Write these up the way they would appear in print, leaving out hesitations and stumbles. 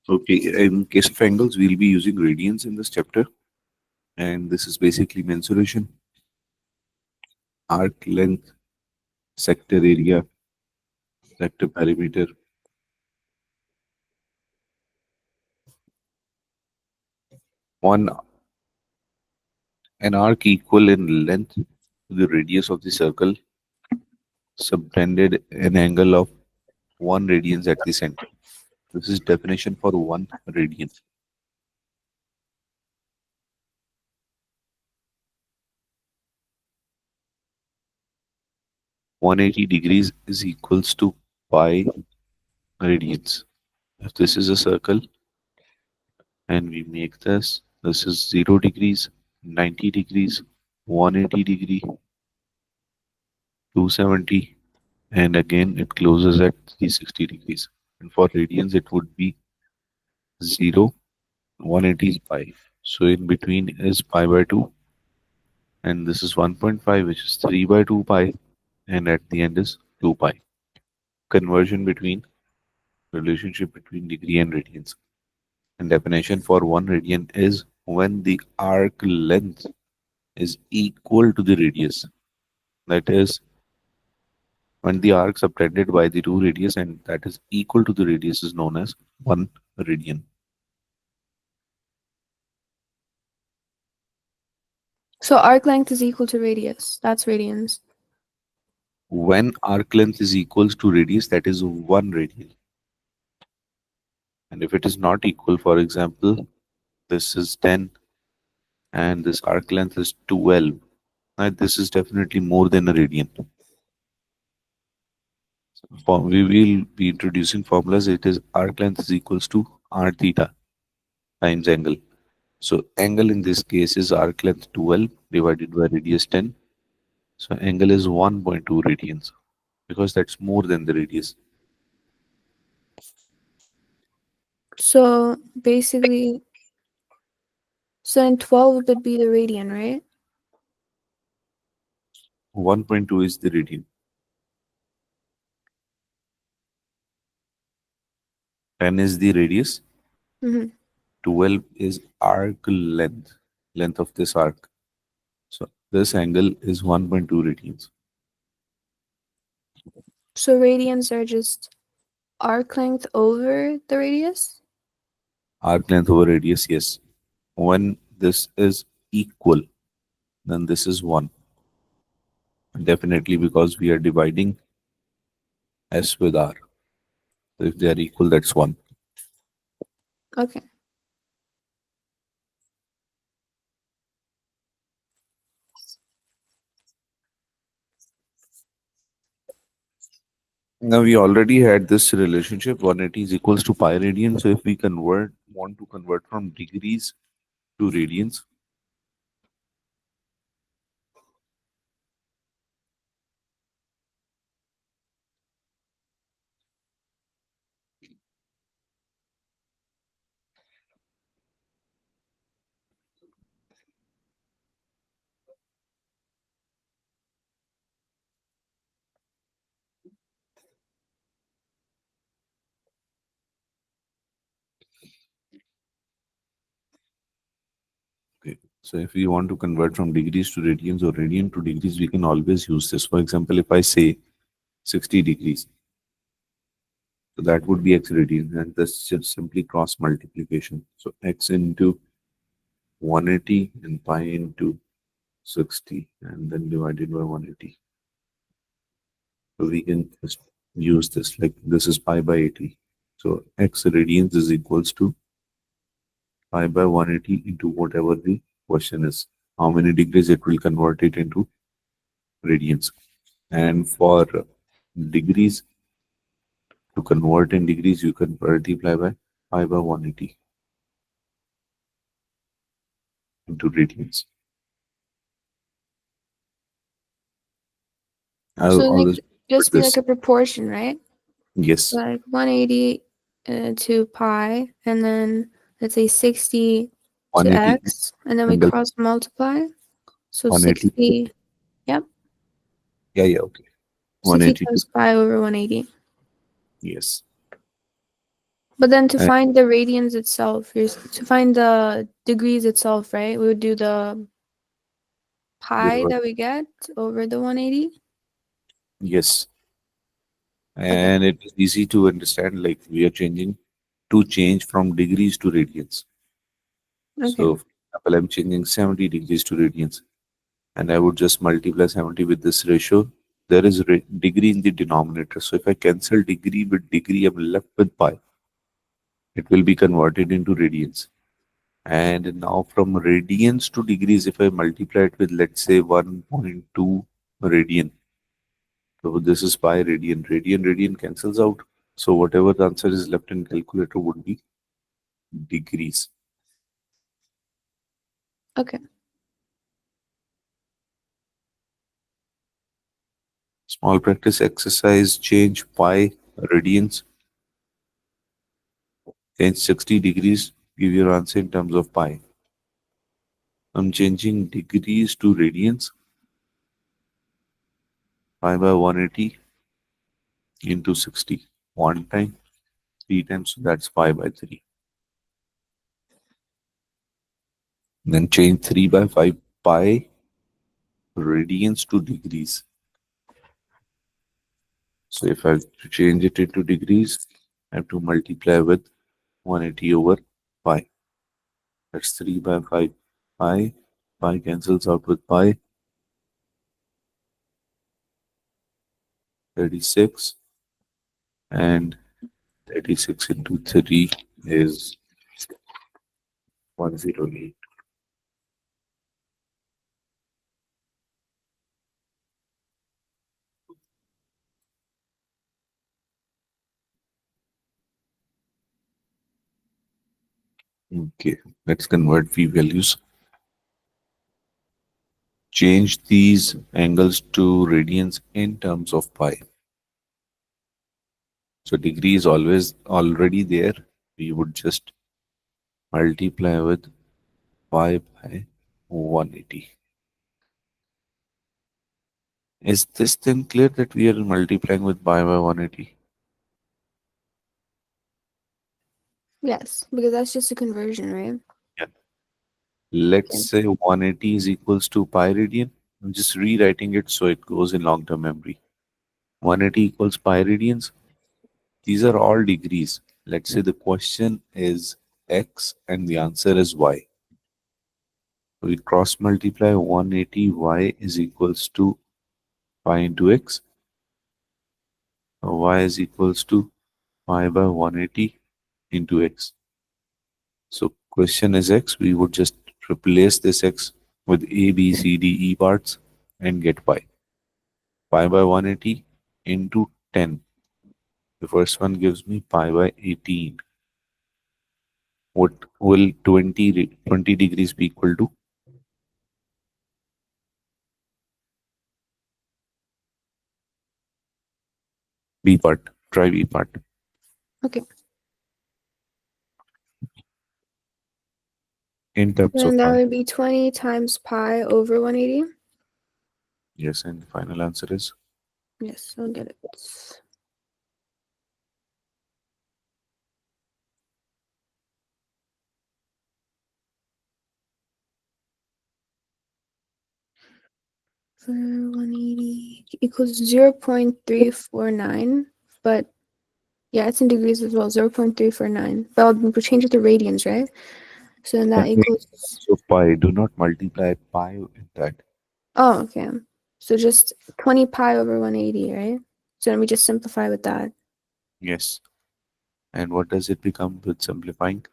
Okay, in case of angles, we'll be using radians in this chapter, and this is basically mensuration, arc length, sector area, sector perimeter. One An arc equal in length to the radius of the circle subtended an angle of 1 radians at the center. This is definition for 1 radian. 180 degrees is equals to pi radians. If this is a circle and we make this is 0 degrees, 90 degrees, 180 degree, 270, and again it closes at 360 degrees. And for radians, it would be 0, 180 is pi. So in between is pi by 2, and this is 1.5, which is 3 by 2 pi, and at the end is 2 pi. Conversion between relationship between degree and radians. And definition for 1 radian is when the arc length is equal to the radius. That is, when the arc subtended by the 2 radius and that is equal to the radius is known as 1 radian. So arc length is equal to radius. That's radians. When arc length is equals to radius, that is 1 radian. And if it is not equal, for example, this is 10 and this arc length is 12, and this is definitely more than a radian. We will be introducing formulas. It is arc length is equals to r theta times angle. So angle in this case is arc length 12 divided by radius 10. So angle is 1.2 radians because that's more than the radius. So basically, so in 12 would be the radian, right? 1.2 is the radian. 10 is the radius. Mm-hmm. 12 is arc length of this arc. So this angle is 1.2 radians. So radians are just arc length over the radius? Arc length over radius, yes. When this is equal, then this is 1. Definitely because we are dividing S with R. So if they are equal, that's 1. Okay. Now we already had this relationship 180 is equals to pi radian. So if we want to convert from degrees to radians, okay. So if we want to convert from degrees to radians or radian to degrees, we can always use this. For example, if I say 60 degrees, so that would be x radians, and this is just simply cross multiplication. So x into 180 and pi into 60 and then divided by 180. So we can just use this like this is pi by 80. So x radians is equals to pi by 180 into whatever the question is. How many degrees it will convert it into radians. And for degrees, to convert in degrees, you can multiply by pi by 180 into radians. I'll So like always put just be like this. a proportion, right? Yes, Like 180 to pi, and then let's say 60 to 180 x, and then we angle cross multiply. So 180. 60, yep, Yeah, yeah, okay. 60 180 to times pi over 180. yes. But then to And find the radians itself, to find the degrees itself, right? We would do the pi divide. that we get over the 180. Yes. Okay. And it is easy to understand, like we are changing to change from degrees to radians. Okay. So, for example, I'm changing 70 degrees to radians, and I would just multiply 70 with this ratio. There is degree in the denominator. So, if I cancel degree with degree, I'm left with pi. It will be converted into radians. And now from radians to degrees, if I multiply it with, let's say, 1.2 radian. So, this is pi radian. Radian cancels out. So, whatever the answer is left in calculator would be degrees. Okay. Small practice exercise, change pi radians, change 60 degrees, give your answer in terms of pi. I'm changing degrees to radians, pi by 180 into 60. One time, three times, so that's pi by 3. Then change 3 by 5 pi radians to degrees. So if I change it into degrees, I have to multiply with 180 over pi. That's 3 by 5 pi. Pi cancels out with pi, 36. And 36 into 3 is 108. Okay, let's convert v values. Change these angles to radians in terms of pi. So degree is always already there. We would just multiply with pi by 180. Is this then clear that we are multiplying with pi by 180? Yes, because that's just a conversion, right? Yeah. Let's Okay. say 180 is equals to pi radian. I'm just rewriting it so it goes in long-term memory. 180 equals pi radians. These are all degrees. Let's say the question is x and the answer is y. We cross multiply 180 y is equals to pi into x. Y is equals to pi by 180 into x. So question is x. We would just replace this x with a, b, c, d, e parts and get pi. Pi by 180 into 10. The first one gives me pi by 18. What will 20 degrees be equal to? B part. Try B part. Okay. In terms Then of that pi. would be 20 times pi over 180. Yes, and the final answer is Yes, I'll get it. For 180 equals 0.349, but yeah, it's in degrees as well, 0.349. But we'll change it to radians, right? So then that okay. equals, So pi. Do not multiply pi in that. oh, okay. So just 20 pi over 180, right? So then we just simplify with that. Yes. And what does it become with simplifying?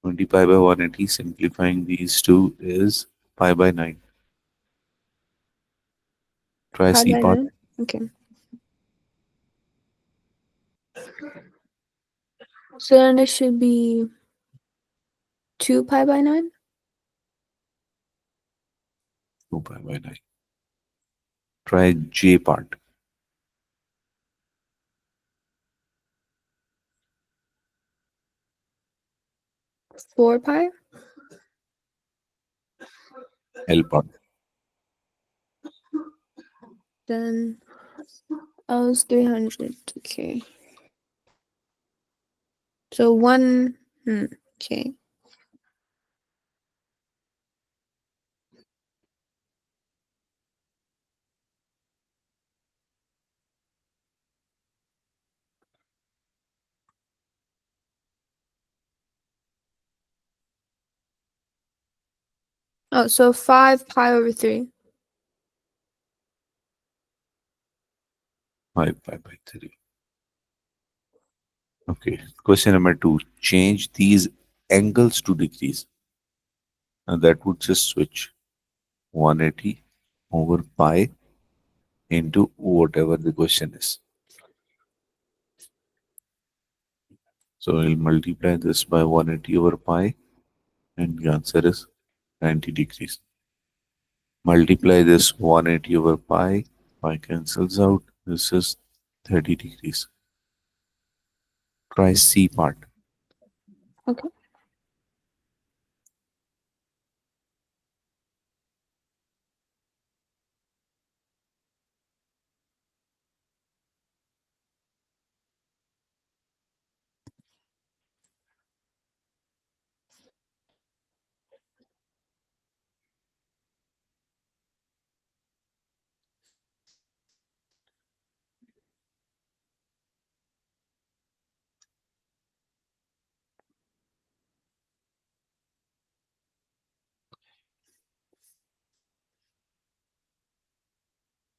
20 pi by 180. Simplifying these two is pi by 9. Try Pi C by part. 9? Okay. So then it should be 2 pi by 9? 2 pi by 9. Try J part. 4 pi? L part. Then L is 300. Okay. So one. Okay. Oh, so 5 pi over 3. 5 pi by 3. Okay. Question number 2. Change these angles to degrees. And that would just switch 180 over pi into whatever the question is. So we'll multiply this by 180 over pi, and the answer is 90 degrees. Multiply this 180 over pi cancels out. This is 30 degrees. Try C part. Okay.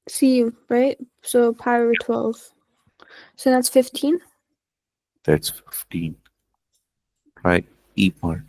C, right? So pi over 12. So that's 15. That's 15. Try E part.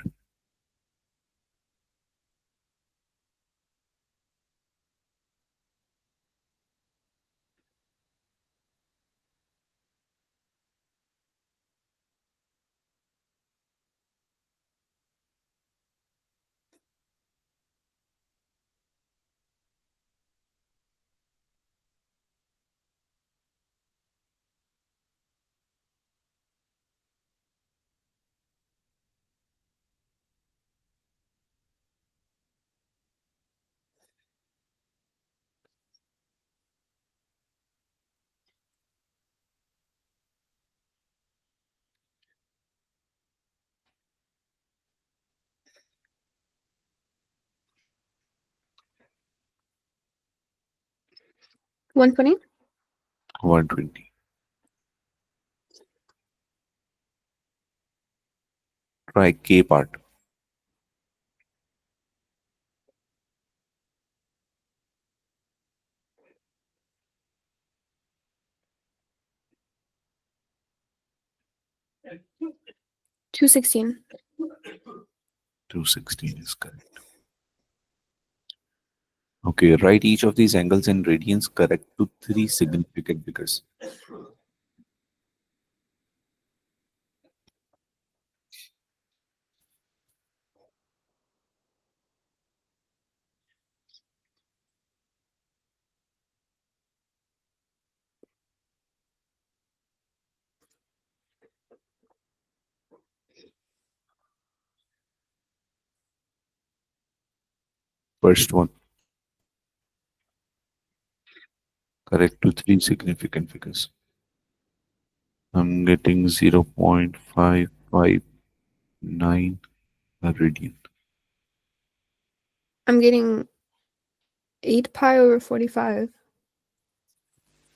One 120. 120. Try K part. 216. 216 is correct. Okay, write each of these angles in radians correct to 3 significant figures. First one, correct to 3 significant figures. I'm getting 0.559 radian. I'm getting 8 pi over 45.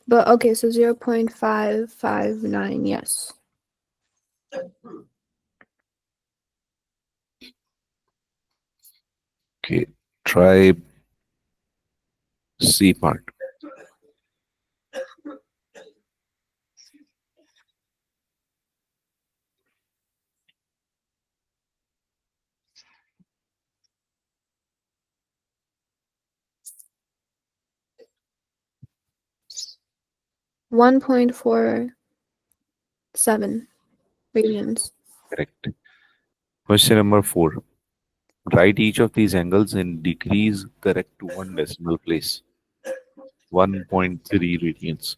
But okay, so 0.559. Yes. Okay, try C part. 1.47 radians. Correct. Question number 4. Write each of these angles in degrees correct to one decimal place. 1.3 radians.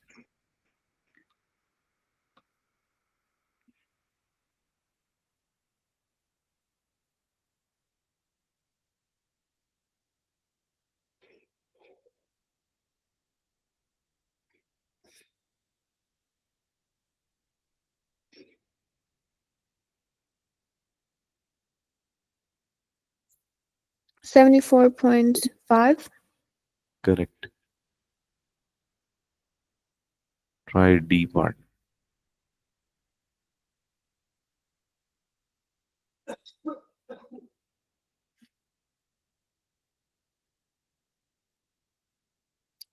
74.5. Correct. Try D part.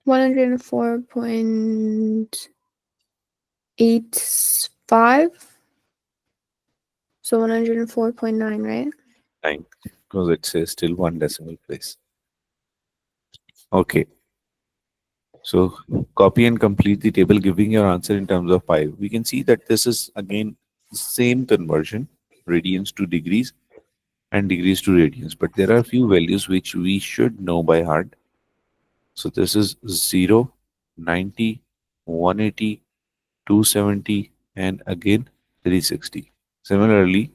104.85. So 104.9, right? Nine. Because it says still one decimal place. Okay. So copy and complete the table giving your answer in terms of pi. We can see that this is again the same conversion, radians to degrees and degrees to radians. But there are a few values which we should know by heart. So this is 0, 90, 180, 270, and again 360. Similarly,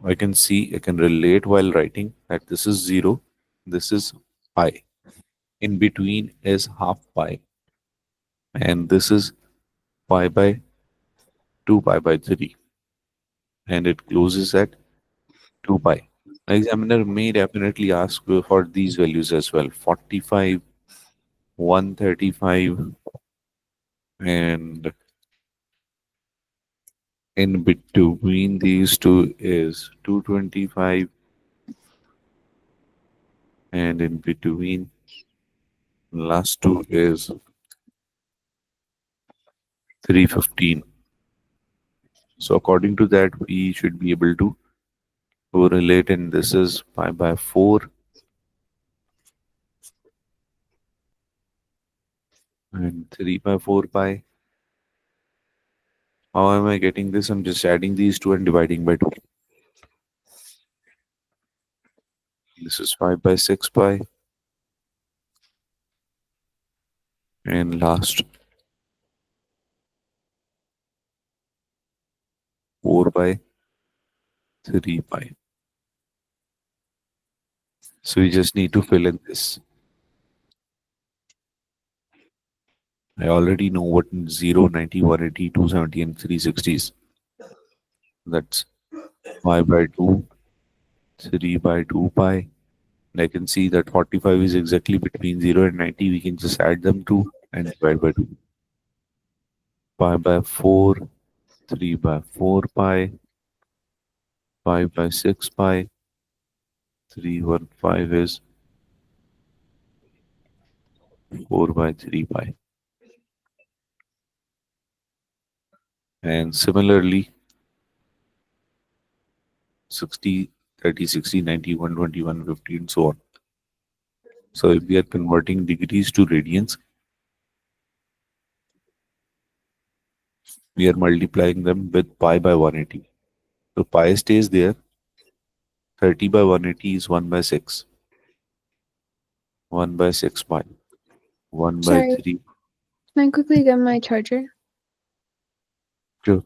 I can relate while writing that this is 0, this is pi. In between is half pi, and this is pi by 2 pi by 3, and it closes at 2 pi. The examiner may definitely ask for these values as well, 45, 135, and in between these two is 225, and in between last two is 315. So according to that, we should be able to correlate, and this is pi by 4 and 3 by 4 pi. How am I getting this? I'm just adding these two and dividing by 2. This is 5 by 6 pi, and last 4 by 3 pi. So we just need to fill in this. I already know what 0, 90, 180, 270, and 360 is. That's 5 by 2, 3 by 2 pi. And I can see that 45 is exactly between 0 and 90. We can just add them 2 and divide by 2. Pi by 4, 3 by 4 pi, 5 by 6 pi, 315 is 4 by 3 pi. And similarly, 60, 30, 60, 90, 120, 150, and so on. So if we are converting degrees to radians, we are multiplying them with pi by 180. So pi stays there. 30 by 180 is 1 by 6. 1 by 6 pi. 1 by Sorry, 3. can I quickly get my charger? Sure.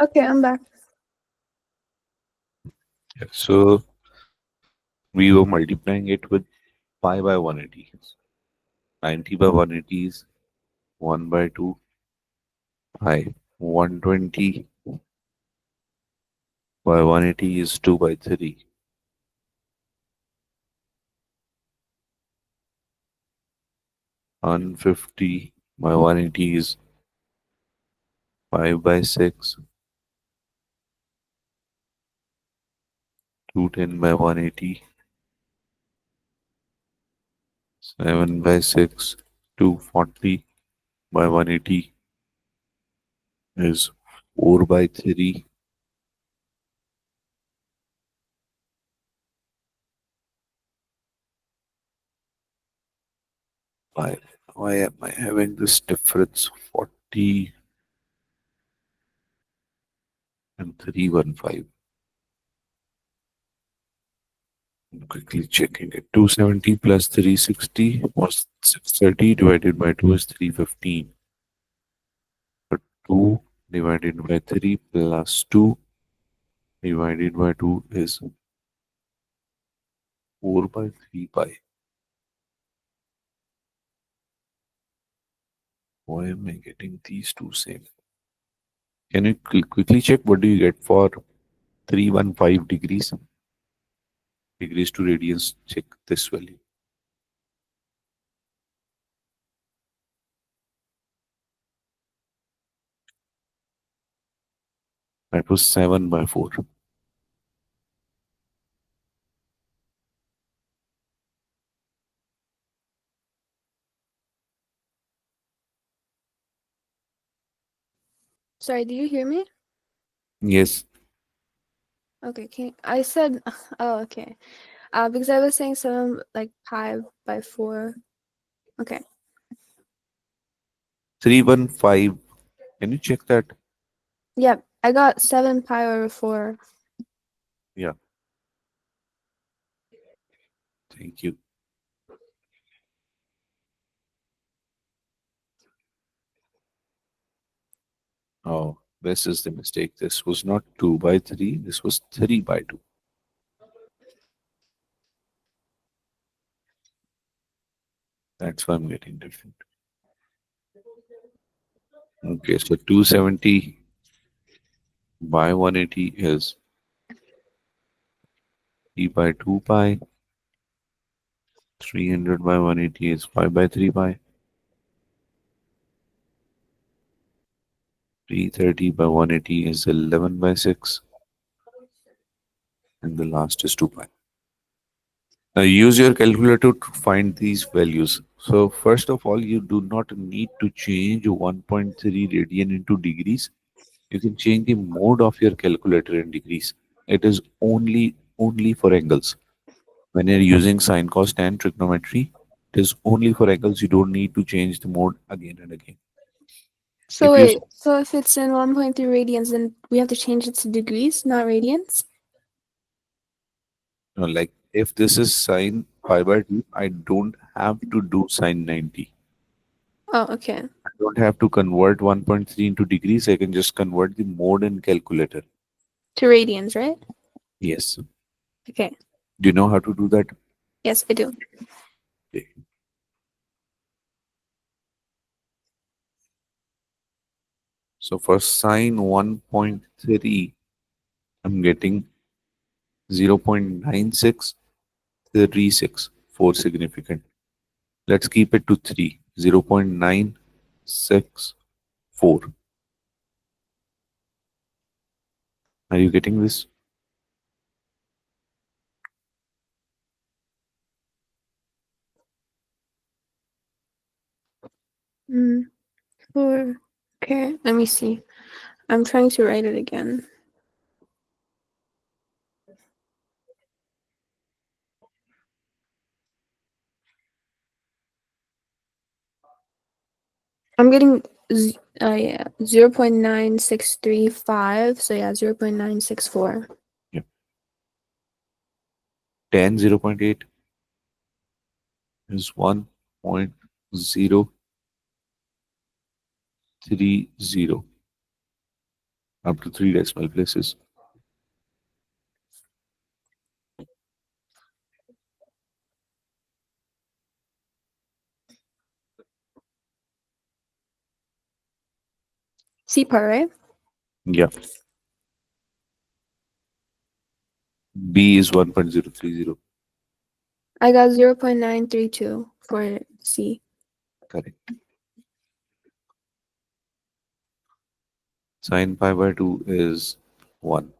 Okay, I'm back. So we were multiplying it with pi by 180. 90 by 180 is 1 by 2 pi. 120 by 180 is 2 by 3. 150 by 180 is 5 by 6. 210 by 180, 7 by 6. 240 by 180 is 4 by 3. Why am I having this difference? 40 and 315. Quickly checking it. 270 plus 360 was 630 divided by 2 is 315. But 2 divided by 3 plus 2 divided by 2 is 4 by 3 pi. Why am I getting these two same? Can you quickly check what do you get for 315 degrees? Degrees to radians, check this value. That was 7 by 4. Sorry, did you hear me? Yes, Okay, I said, oh, okay. Because I was saying 7 like pi by 4. Okay. 315. Can you check that? Yep, I got 7 pi over 4. Yeah, thank you. Oh, this is the mistake. This was not 2 by 3, this was 3 by 2. That's why I'm getting different. Okay, so 270 by 180 is 3 by 2 pi. 300 by 180 is 5 by 3 pi. 330 by 180 is 11 by 6. And the last is 2 pi. Now use your calculator to find these values. So first of all, you do not need to change 1.3 radian into degrees. You can change the mode of your calculator in degrees. It is only for angles. When you're using sine, cos, tan trigonometry, it is only for angles. You don't need to change the mode again and again. So If you wait, so if it's in 1.3 radians, then we have to change it to degrees, not radians? like if this is sine pi by 2, I don't have to do sine 90. Oh, okay. I don't have to convert 1.3 into degrees. I can just convert the mode in calculator. To radians, right? Yes. Okay. Do you know how to do that? Yes, I do. Okay. So for sine 1.3, I'm getting 0.9636, 4 significant. Let's keep it to 3, 0.964. Are you getting this? Mm, 4. Okay, let me see. I'm trying to write it again. I'm getting yeah, 0.9635. So yeah, 0.964. Yeah. Tan 0.8 is 1.030. up to 3 decimal places. C part, right? Yeah. B is 1.030. I got 0.932 for C. Correct. Sine pi by 2 is 1.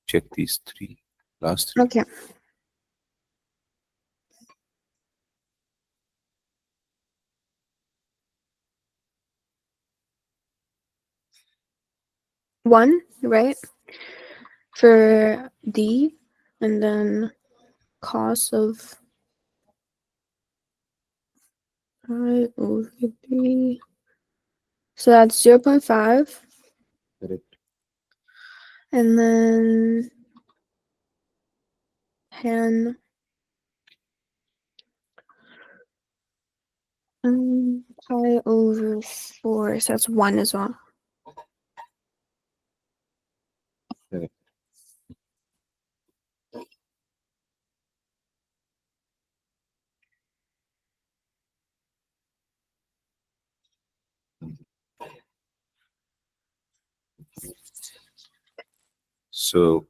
Check these three. Last three. Okay. One, right? For D, and then cos of pi over 3. So that's 0.5. Correct. And then tan pi over 4. So that's 1 as well. Correct. So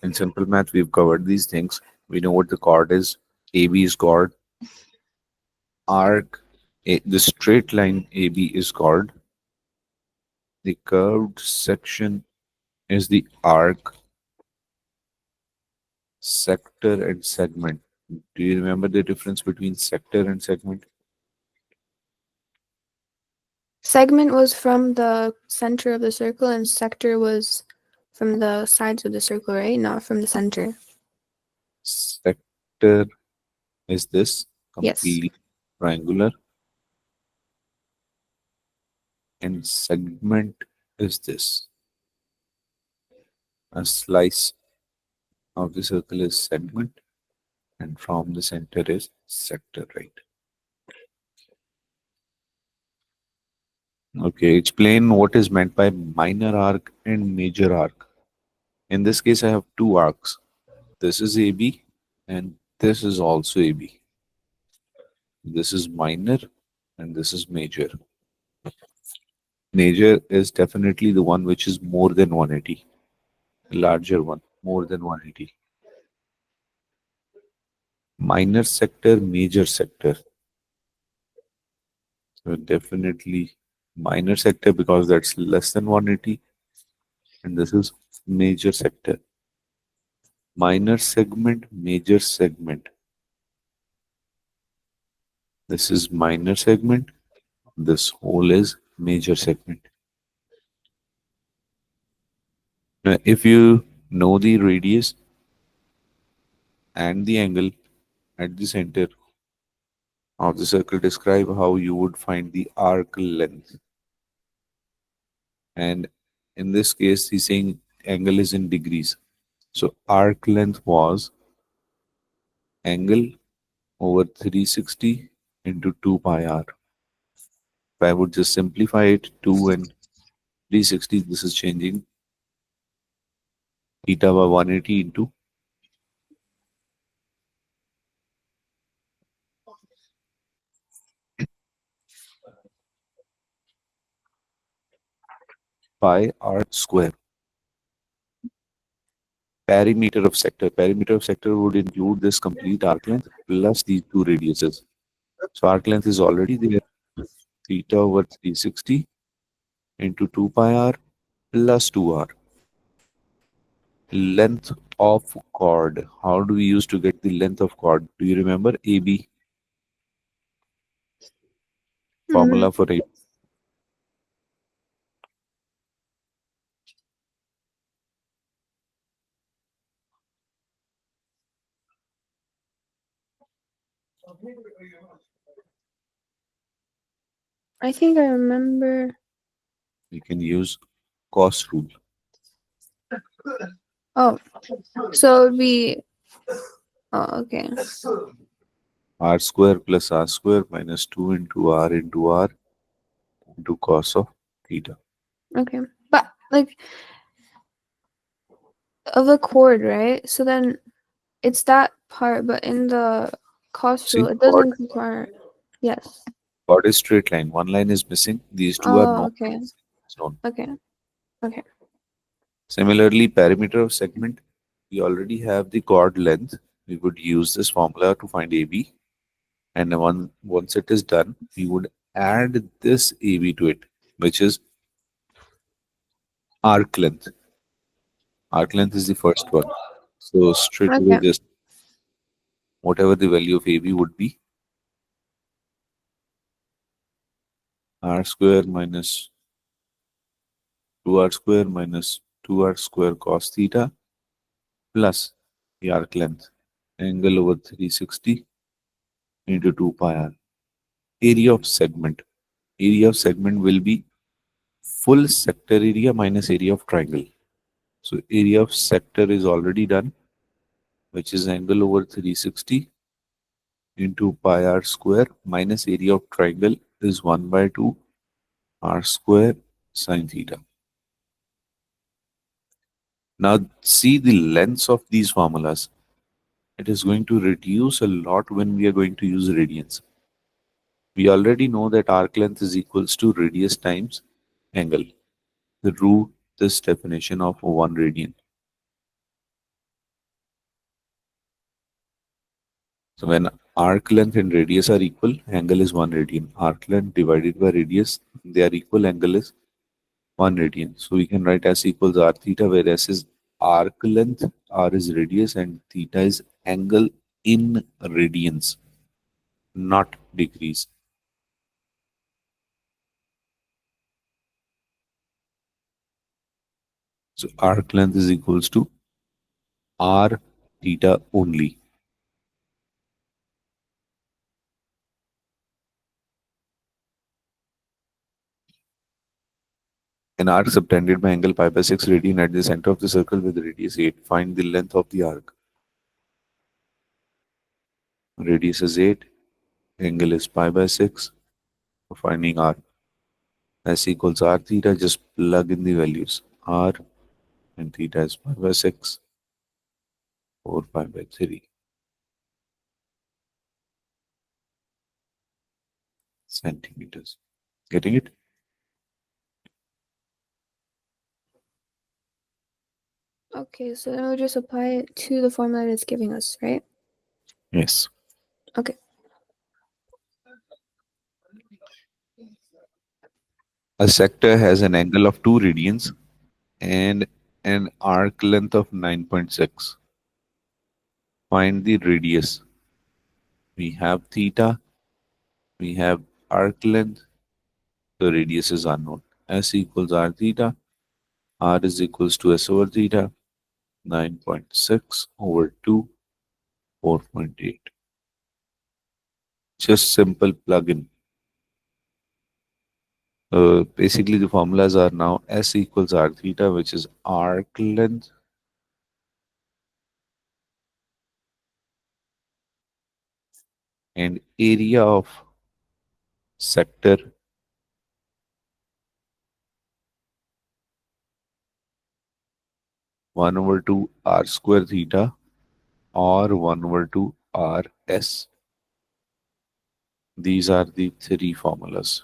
in simple math, we've covered these things. We know what the chord is. AB is chord. Arc, the straight line AB is chord. The curved section is the arc. Sector and segment. Do you remember the difference between sector and segment? Segment was from the center of the circle, and sector was from the sides of the circle, right? Not from the center. Sector is this Yes. complete triangular, and segment is this. A slice of the circle is segment, and from the center is sector, right? Okay, explain what is meant by minor arc and major arc. In this case, I have two arcs. This is AB, and this is also AB. This is minor, and this is major. Major is definitely the one which is more than 180, the larger one, more than 180. Minor sector, major sector. So definitely minor sector because that's less than 180, and this is major sector. Minor segment, major segment. This is minor segment. This whole is major segment. Now, if you know the radius and the angle at the center of the circle, describe how you would find the arc length. And in this case, he's saying angle is in degrees. So arc length was angle over 360 into 2 pi r. If I would just simplify it, 2 and 360, this is changing theta by 180 into pi r square. Perimeter of sector. Perimeter of sector would include this complete arc length plus these two radiuses. So arc length is already there. Theta over 360 into 2 pi r plus 2r. Length of chord. How do we use to get the length of chord? Do you remember AB? Mm-hmm. Formula for AB. I think I remember. We can use cos rule. Oh, so it would be. Oh, okay. R square plus R square minus 2 into R into R into cos of theta. Okay. But like of the chord, right? So then it's that part, but in the cost rule, See, it doesn't require. Yes. chord is straight line. One line is missing. These two are Oh, known. okay. It's known. Okay. Okay. Similarly, perimeter of segment, we already have the chord length. We would use this formula to find AB. And once it is done, we would add this AB to it, which is arc length. Arc length is the first one. So straight away, Okay. just whatever the value of AB would be, r square minus 2r square minus 2r square cos theta plus the arc length, angle over 360 into 2 pi r. Area of segment. Area of segment will be full sector area minus area of triangle. So area of sector is already done, which is angle over 360 into pi r square minus area of triangle is 1 by 2 r square sine theta. Now see the lengths of these formulas. It is going to reduce a lot when we are going to use radians. We already know that arc length is equals to radius times angle. The root this definition of 1 radian. So when arc length and radius are equal, angle is 1 radian. Arc length divided by radius, they are equal, angle is 1 radian. So we can write S equals r theta, where S is arc length, r is radius, and theta is angle in radians, not degrees. So arc length is equals to r theta only. An arc subtended by angle pi by 6 radian at the center of the circle with radius 8. Find the length of the arc. Radius is 8, angle is pi by 6. For finding r, S equals r theta, just plug in the values. R and theta is pi by 6, 4 pi by 3 centimeters. Getting it? Okay. So then we'll just apply it to the formula that it's giving us, right? Yes. Okay. A sector has an angle of 2 radians and an arc length of 9.6. Find the radius. We have theta, we have arc length, the radius is unknown. S equals r theta, r is equals to s over theta, 9.6 over 2, 4.8. Just simple plug-in. Basically, the formulas are now S equals r theta, which is arc length and area of sector 1 over 2 r square theta or 1 over 2 r s. These are the three formulas.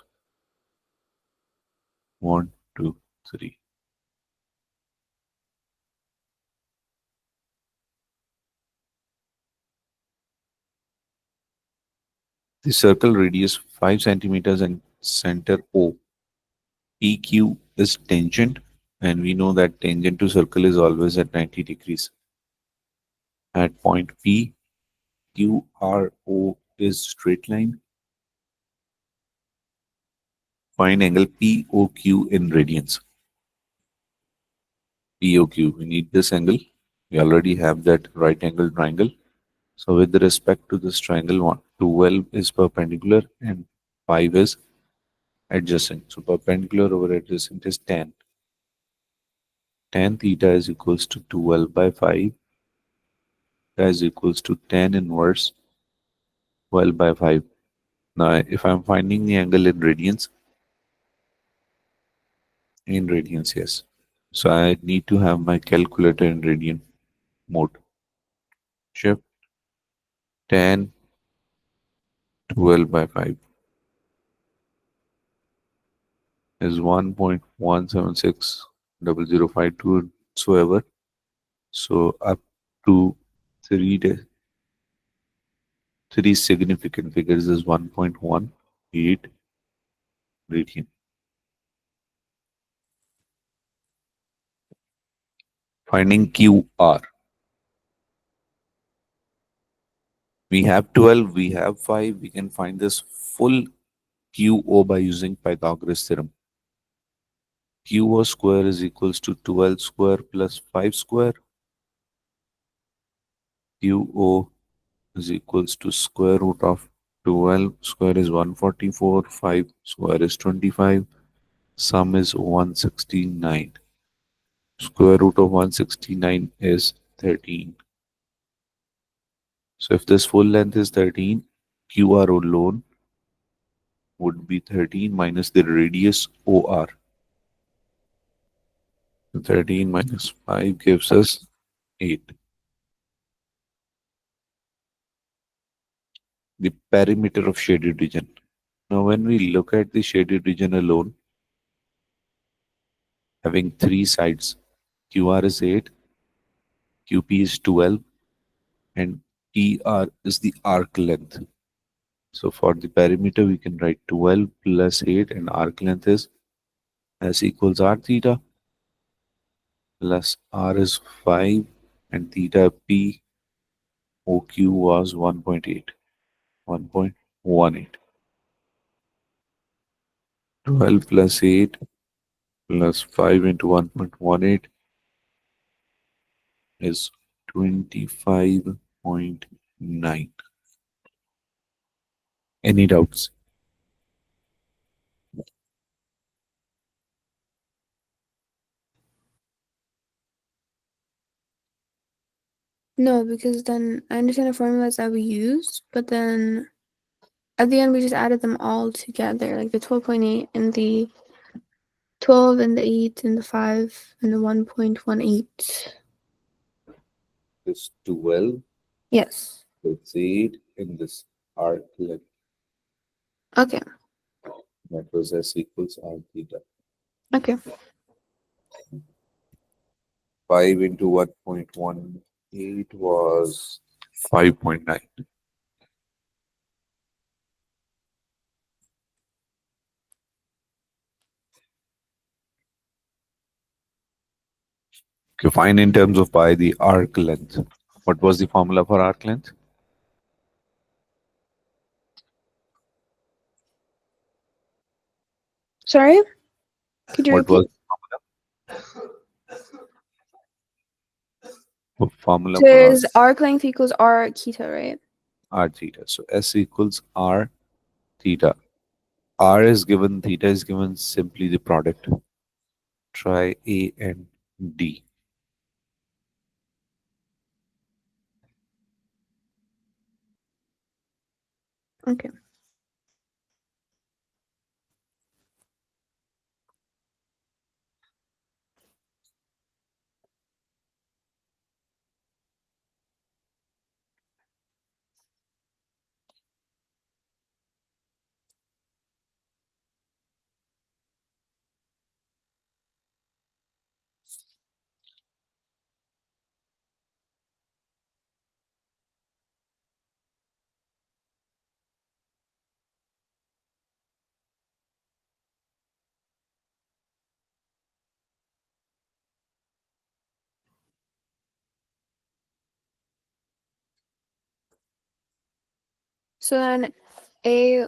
1, 2, 3. The circle radius 5 centimeters and center O. PQ is tangent, and we know that tangent to circle is always at 90 degrees. At point P, QRO is straight line. Find angle POQ in radians. POQ, we need this angle. We already have that right angle triangle. So with respect to this triangle, 12 is perpendicular and 5 is adjacent. So perpendicular over adjacent is 10. Tan theta is equals to 12 by 5. That is equals to tan inverse 12 by 5. Now, if I'm finding the angle in radians, yes. So I need to have my calculator in radian mode. Shift tan 12 by 5 is 1.1760052 whatsoever. So up to three three significant figures is 1.18 radian. Finding QR. We have 12, we have 5. We can find this full QO by using Pythagoras theorem. QO square is equals to 12 square plus 5 square. QO is equals to square root of 12 square is 144, 5 square is 25, sum is 169. Square root of 169 is 13. So if this full length is 13, QR alone would be 13 minus the radius OR. 13 minus 5 gives us 8. The perimeter of shaded region. Now when we look at the shaded region alone, having three sides, QR is 8, QP is 12, and PR is the arc length. So for the perimeter, we can write 12 plus 8, and arc length is S equals R theta plus R is 5, and theta P OQ was 1.8, 1.18. 12 plus 8 plus 5 into 1.18 is 25.9. Any doubts? No, because then I understand the formulas that we used, but then at the end we just added them all together, like the 12.8 and the 12 and the 8 and the 5 and the 1.18. This 12 Yes. plus 8 in this arc length. Okay. That was S equals R theta. Okay. 5 into 1.18 was 5.9. Okay, fine. In terms of pi, the arc length. What was the formula for arc length? Sorry? Could you What repeat? was the formula So for arc? is arc length equals r theta, right? R theta. So S equals R theta. R is given, theta is given, simply the product. Try A and D. Okay. So then A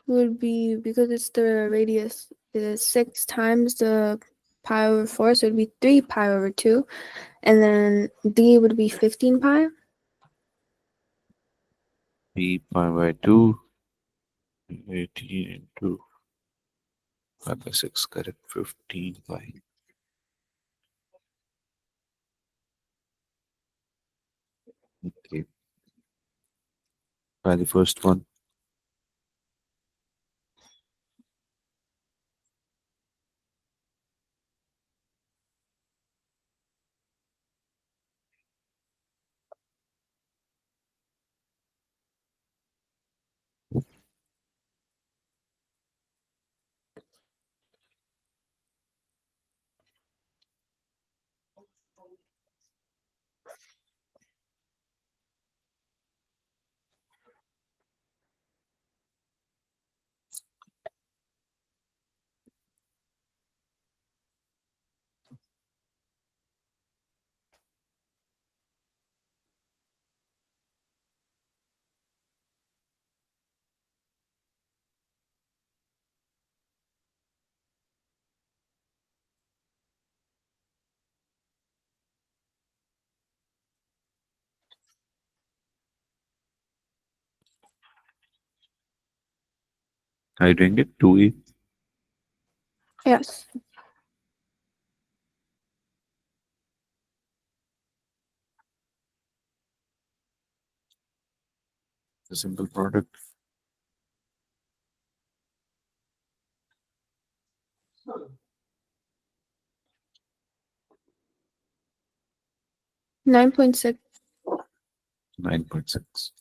would be, because it's the radius, is 6 times the pi over 4, so it'd be 3 pi over 2. And then D would be 15 pi. B pi by 2, 18 into pi by 6, correct, 15 pi. Okay, try the first one. Are you doing it? 2A, Yes. the simple product. 9.6. 9.6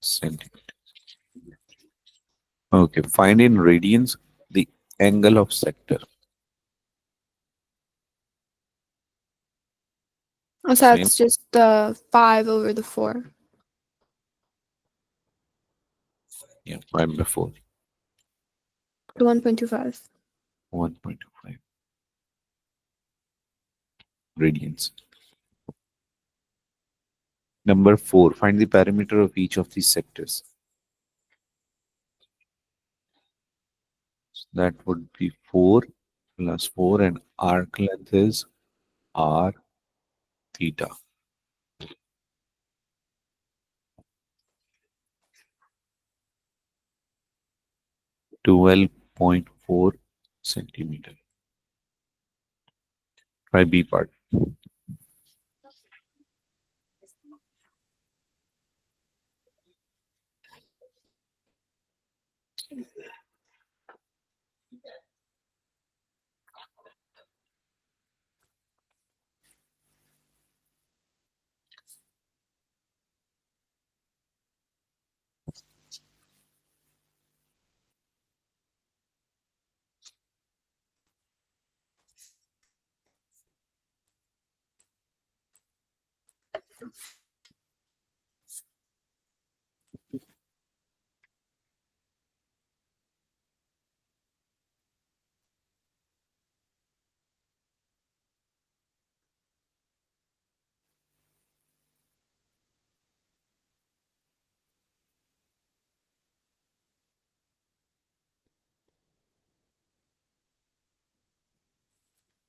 centimeters. Okay, find in radians the angle of sector. So Same. that's just the 5 over the 4. Yeah, 5 by 4, To 1.25. 1.25 radians. Number 4, find the perimeter of each of these sectors. That would be 4 plus 4, and arc length is r theta. 12.4 centimeter. Try B part.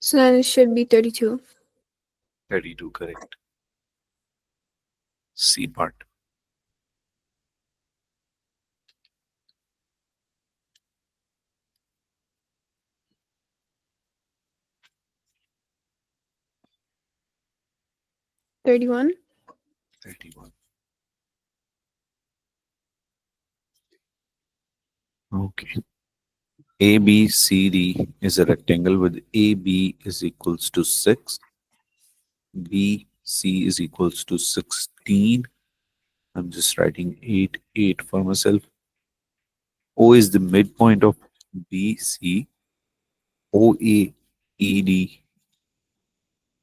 So then it should be 32. 32, correct. C part. 31. 31. Okay. ABCD is a rectangle with AB is equals to 6, BC is equals to 16. I'm just writing 8, 8 for myself. O is the midpoint of BC. OAED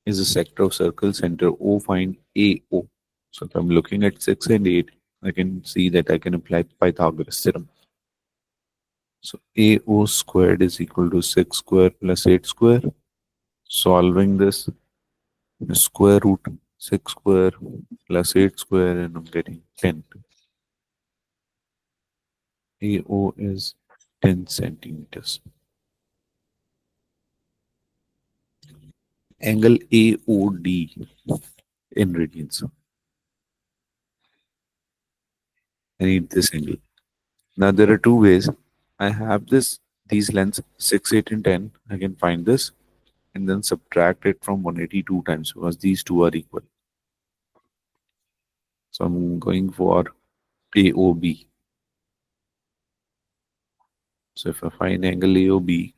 is a sector of circle center. O, find AO. So if I'm looking at 6 and 8, I can see that I can apply Pythagoras theorem. So AO squared is equal to 6 square plus 8 square. Solving this, square root 6 square plus 8 square, and I'm getting 10. AO is 10 centimeters. Angle AOD in radians. I need this angle. Now there are two ways. I have these lengths 6, 8, and 10. I can find this and then subtract it from 182 times because these two are equal. So I'm going for AOB. So if I find angle AOB,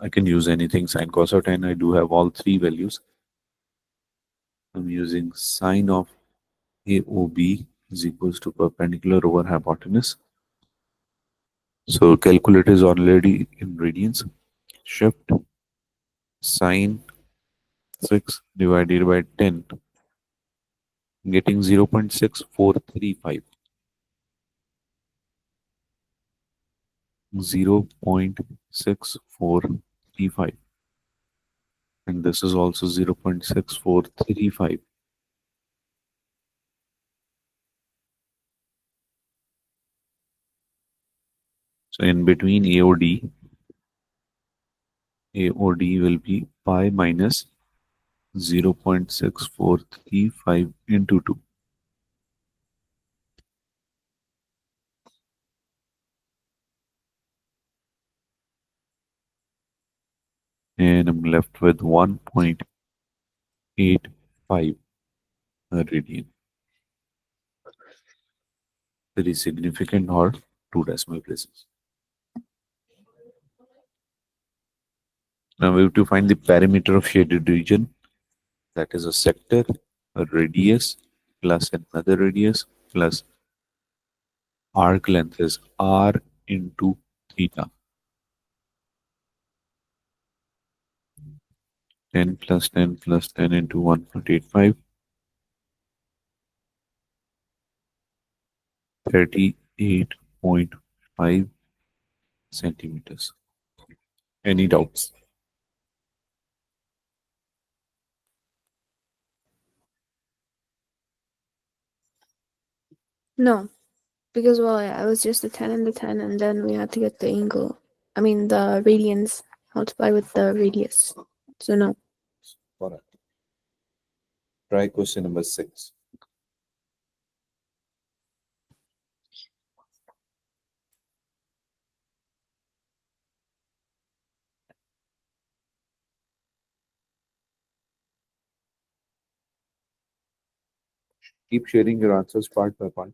I can use anything sine, cos, or tan. I do have all three values. I'm using sine of AOB is equals to perpendicular over hypotenuse. So calculate is already in radians. Shift sine 6 divided by 10, getting 0.6435. 0.6435. And this is also 0.6435. So in between AOD will be pi minus 0.6435 into 2. And I'm left with 1.85 radian. Very significant, or two decimal places. Now we have to find the perimeter of shaded region. That is a sector, a radius, plus another radius, plus arc length is r into theta. 10 plus 10 plus 10 into 1.85. 38.5 centimeters. Any doubts? No, because well, yeah, it was just the 10 and the 10, and then we had to get the angle. I mean, the radians multiplied with the radius. So no. Correct. Try question number 6. Keep sharing your answers part by part.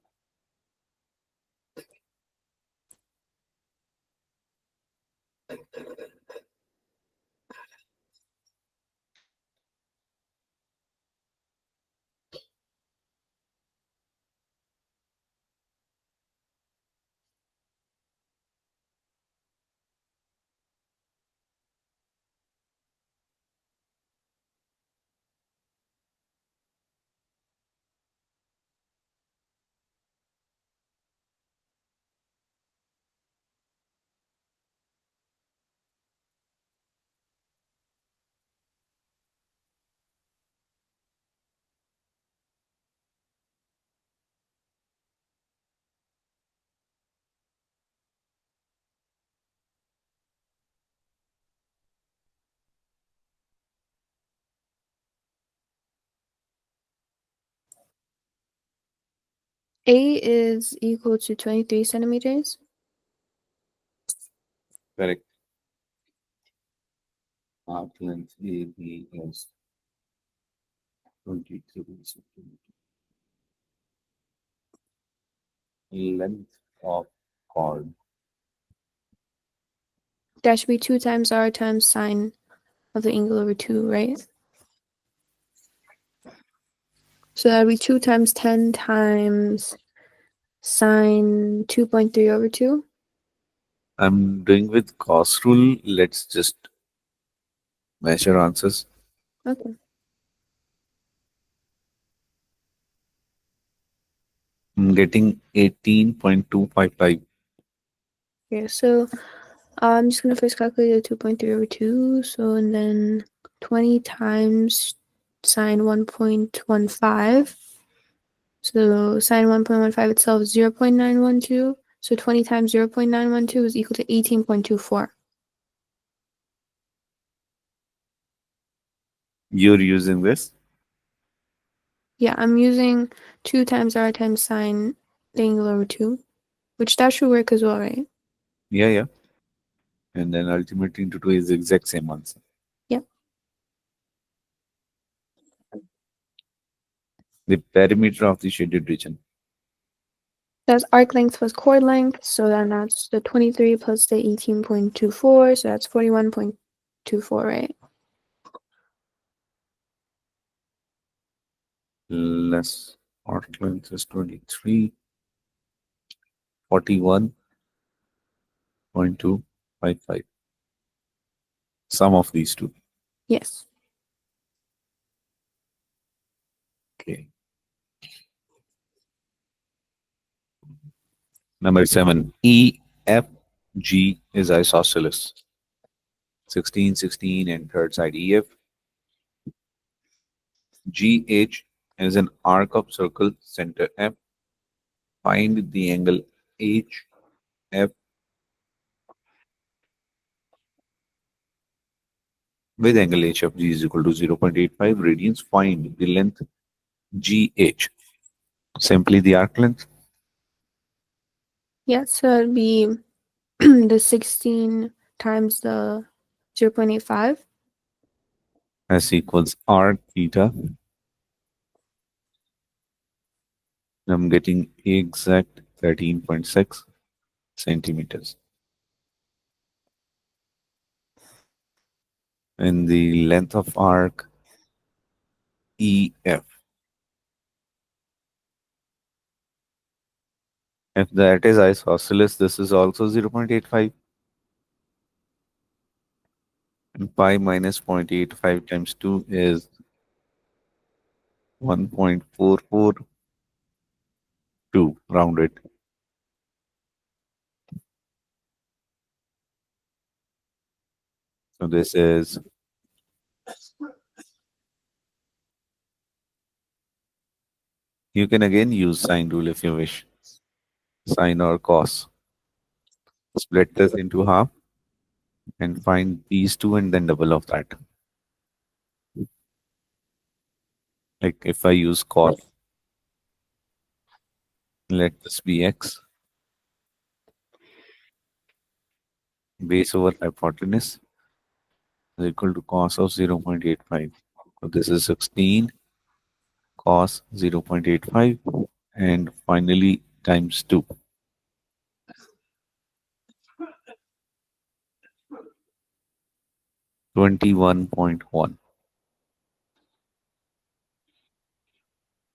A is equal to 23 centimeters. Correct. Arc length AB is 23 centimeters. Length of chord. That should be 2 times r times sine of the angle over 2, right? So that would be 2 times 10 times sine 2.3 over 2. I'm doing with cos rule. Let's just measure answers. Okay. I'm getting 18.255. Yeah, so I'm just going to first calculate the 2.3 over 2. So, and then 20 times sine 1.15. So sine 1.15 itself is 0.912. So 20 times 0.912 is equal to 18.24. You're using this? Yeah, I'm using 2 times r times sine the angle over 2, which that should work as well, right? Yeah, yeah. And then ultimately into 2 is the exact same answer. Yep. The perimeter of the shaded region. That's arc length plus chord length, so then that's the 23 plus the 18.24, so that's 41.24, right? Less arc length is 23, 41.255. Sum of these two. Yes. Okay. Number 7. EFG is isosceles. 16, 16, and third side EF. GH is an arc of circle center F. Find the angle HF with angle H of G is equal to 0.85 radians. Find the length GH. Simply the arc length. Yeah, so it'd be the 16 times the 0.85. S equals arc theta. I'm getting exact 13.6 centimeters. And the length of arc EF. If that is isosceles, this is also 0.85. And pi minus 0.85 times 2 is 1.442 rounded. So this is, you can again use sine rule if you wish. Sine or cos. Split this into half and find these two and then double of that. Like if I use cos, let this be x. Base over hypotenuse is equal to cos of 0.85. So this is 16 cos 0.85 and finally times 2. 21.1.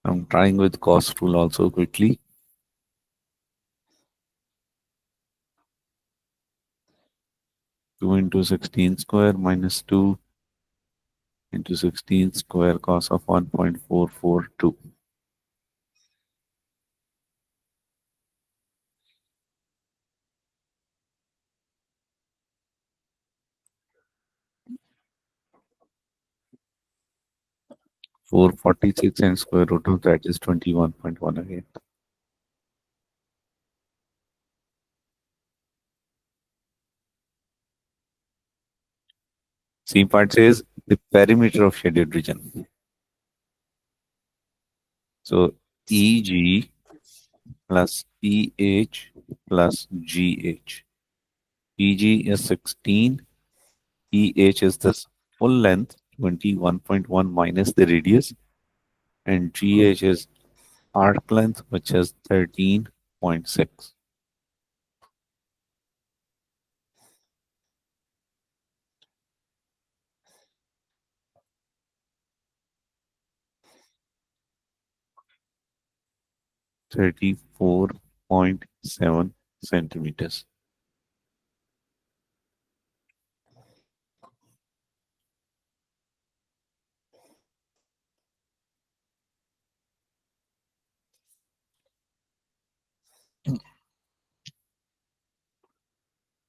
I'm trying with cos rule also quickly. 2 into 16 square minus 2 into 16 square cos of 1.442. Four 46 and square root of that is 21.1 again. C part says the perimeter of shaded region. So EG plus EH plus GH. EG is 16. EH is this full length 21.1 minus the radius, and GH is arc length, which is 13.6. .7 centimeters.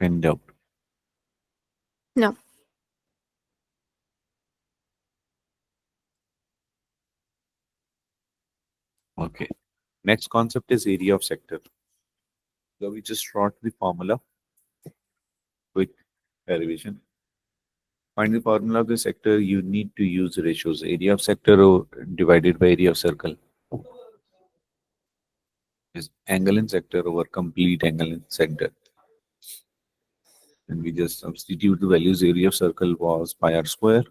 Any doubt? No. Okay. Next concept is area of sector. So we just wrote the formula. Quick derivation. Find the formula of the sector. You need to use ratios. Area of sector divided by area of circle. is angle in sector over complete angle in center. And we just substitute the values. Area of circle was pi r square.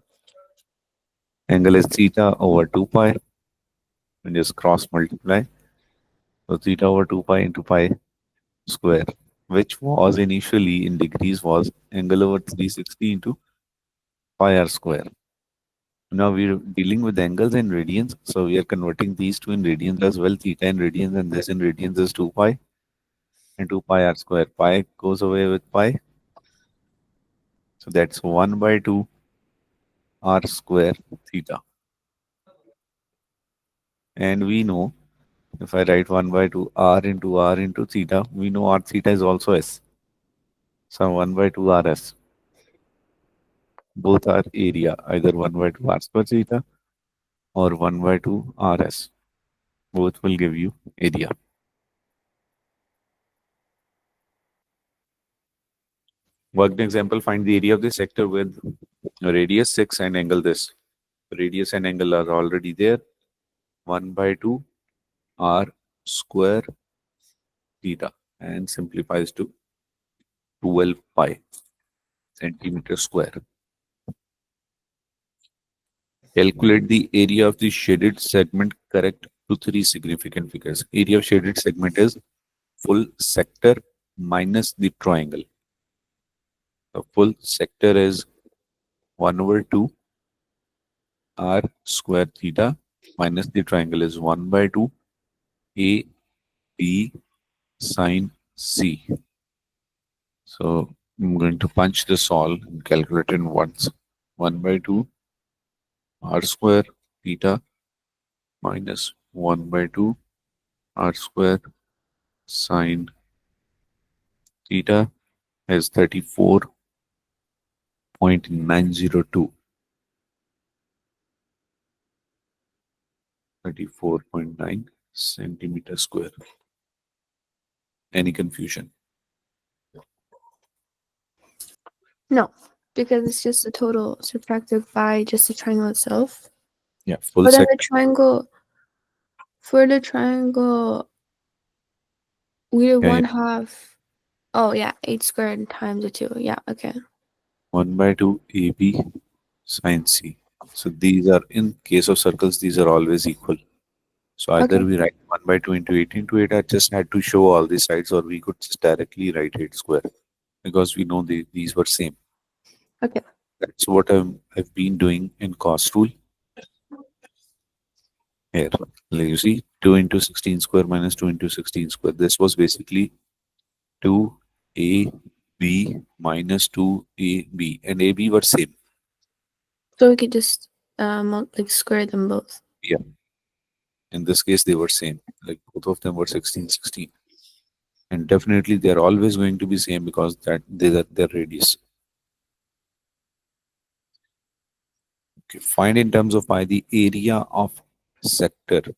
Angle is theta over 2 pi. And just cross multiply. So theta over 2 pi into pi square, which was initially in degrees was angle over 360 into pi r square. Now we're dealing with angles and radians, so we are converting these two in radians as well, theta in radians, and this in radians is 2 pi into pi r square. Pi goes away with pi, so that's 1 by 2 r square theta. And we know if I write 1 by 2 r into theta, we know r theta is also s. So 1 by 2 rs. Both are area, either 1 by 2 r square theta or 1 by 2 rs. Both will give you area. Worked example, find the area of the sector with radius 6 and angle this. Radius and angle are already there. 1 by 2 r square theta and simplifies to 12 pi centimeter square. Calculate the area of the shaded segment correct to three significant figures. Area of shaded segment is full sector minus the triangle. The full sector is 1 over 2 r square theta minus the triangle is 1 by 2 a b sine c. So I'm going to punch this all and calculate in once. 1 by 2 r square theta minus 1 by 2 r square sine theta is 34.902. 34.9 centimeter square. Any confusion? No, because it's just the total subtracted by just the triangle itself. Yeah, full But then sector. for the triangle, we did Yeah, yeah. 1/2. Oh yeah, 8 squared times the 2. Yeah, okay. 1 by 2 AB sine C. So these are, in case of circles, these are always equal. So either Okay. we write 1 by 2 into 8 into 8, I just had to show all the sides, or we could just directly write 8 square because we know these were same. Okay. That's what I've been doing in cost rule here. Like you see, 2 into 16 square minus 2 into 16 square. This was basically 2AB minus 2AB, and AB were same. So we could just like square them both. Yeah, in this case, they were same. Like both of them were 16, 16. And definitely they're always going to be same because that they are their radius. Okay, find in terms of pi the area of sector.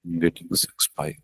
I'm getting 6 pi.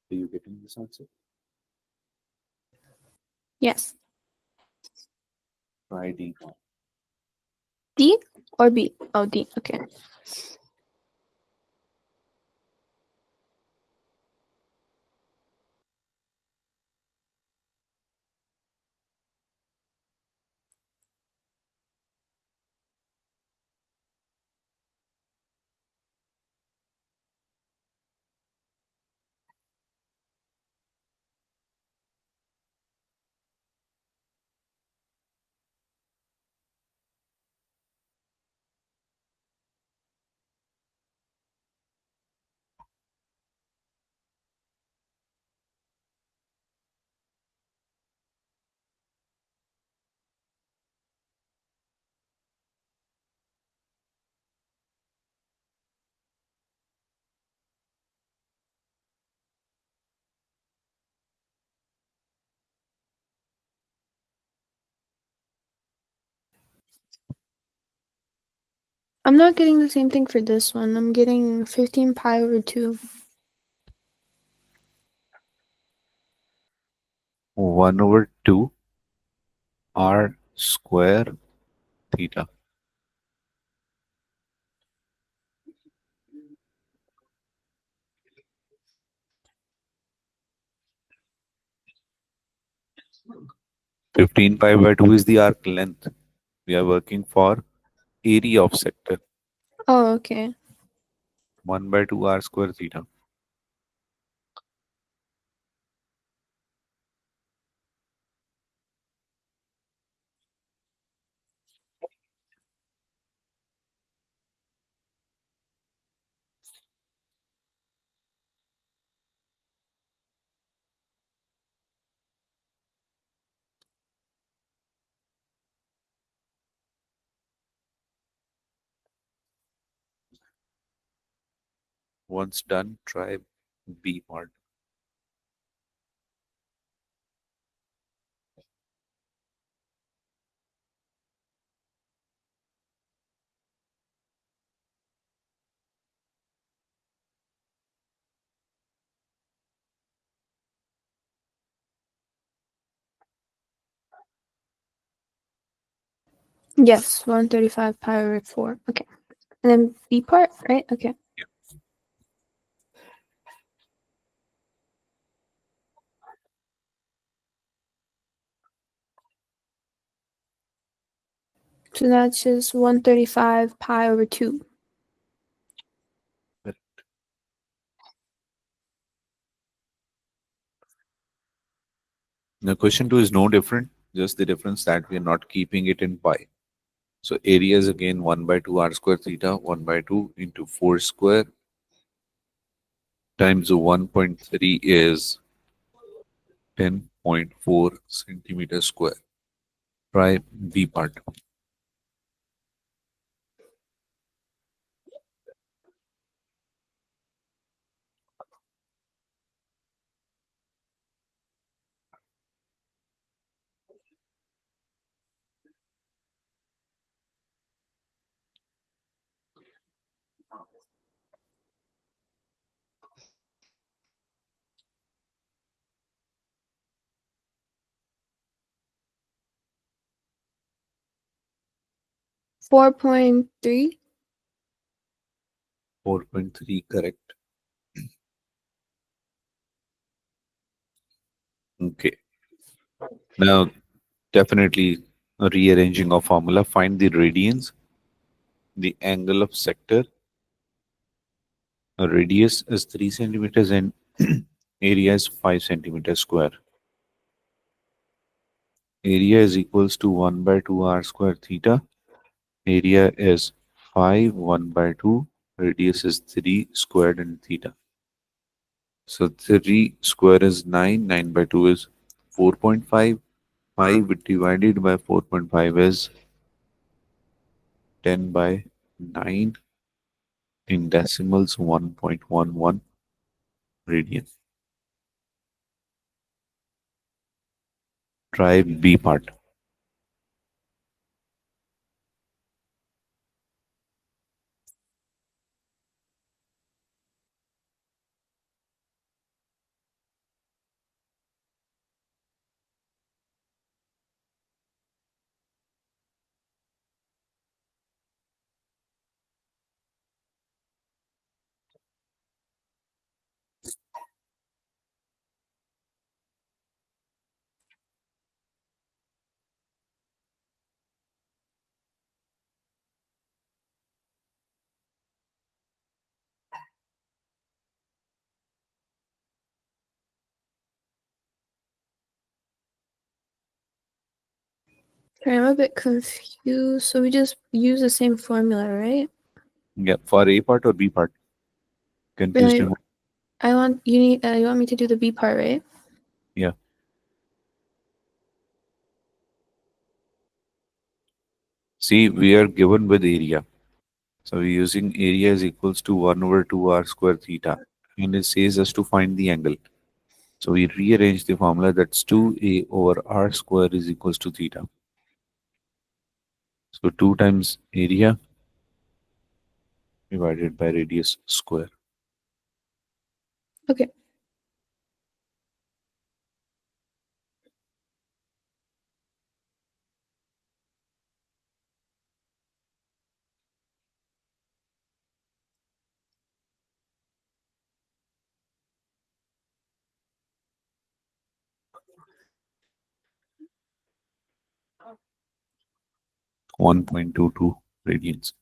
Are you getting this answer? Yes. Try D. D or B? Oh, D. Okay. I'm not getting the same thing for this one. I'm getting 15 pi over 2. 1 over 2 r square theta. Fifteen pi by 2 is the arc length. We are working for area of sector. Oh, okay. 1 by 2 r square theta. Once done, try B part. Yes, 135 pi over 4. Okay. And then B part, right? Okay. So that's just 135 pi over 2. Now question 2 is no different, just the difference that we are not keeping it in pi. So area is again 1 by 2 r square theta, 1 by 2 into 4 square times 1.3 is 10.4 centimeter square. Try B part. 4.3. 4.3 correct. Okay. Now definitely rearranging our formula. Find the radians, the angle of sector. Radius is 3 centimeters and area is 5 centimeters square. Area is equals to 1 by 2 r square theta. Area is 5, 1 by 2. Radius is 3 squared and theta. So 3 square is 9. 9 by 2 is 4.5. 5 divided by 4.5 is 10 by 9. In decimals 1.11 radian. Try B part. Okay, I'm a bit confused. So we just use the same formula, right? Yeah, for A part or B part? Confused Really, him. you want me to do the B part, right? Yeah. See, we are given with area. So we're using area is equals to 1 over 2 r square theta. And it says us to find the angle. So we rearrange the formula, that's 2a over r square is equals to theta. So 2 times area divided by radius square. Okay. 1.22 radians.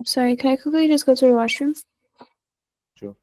Sorry, can I quickly just go to the washroom? Sure.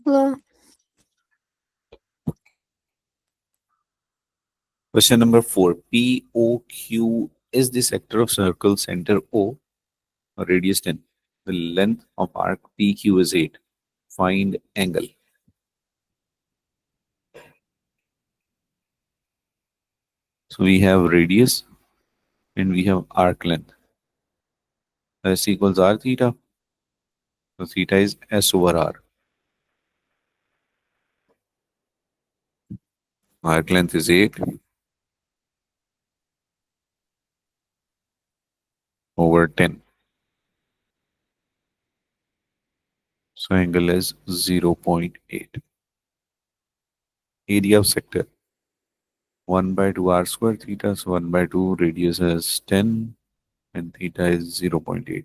Hello. Question number 4. POQ is the sector of circle center O, radius 10. The length of arc PQ is 8. Find angle. So we have radius and we have arc length. S equals r theta. So theta is S over r. Arc length is 8 over 10. So angle is 0.8. Area of sector 1 by 2 r square theta. So 1 by 2 radius is 10 and theta is 0.8.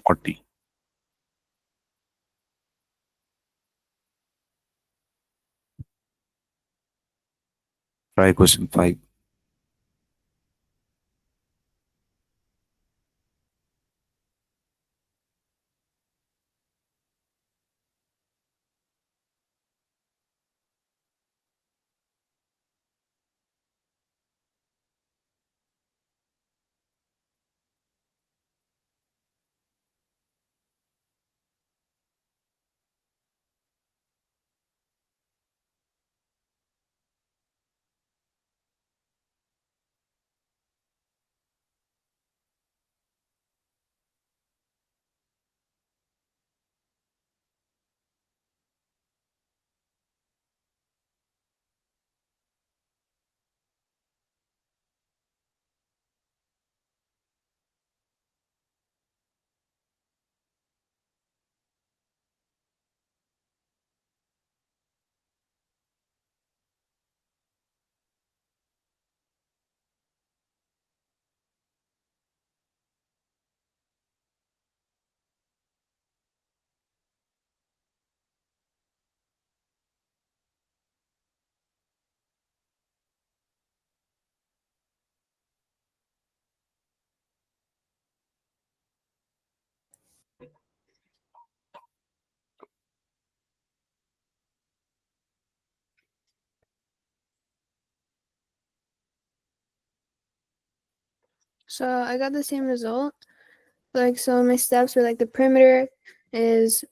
Forty. Try question 5. So I got the same result. Like, so my steps were like the perimeter is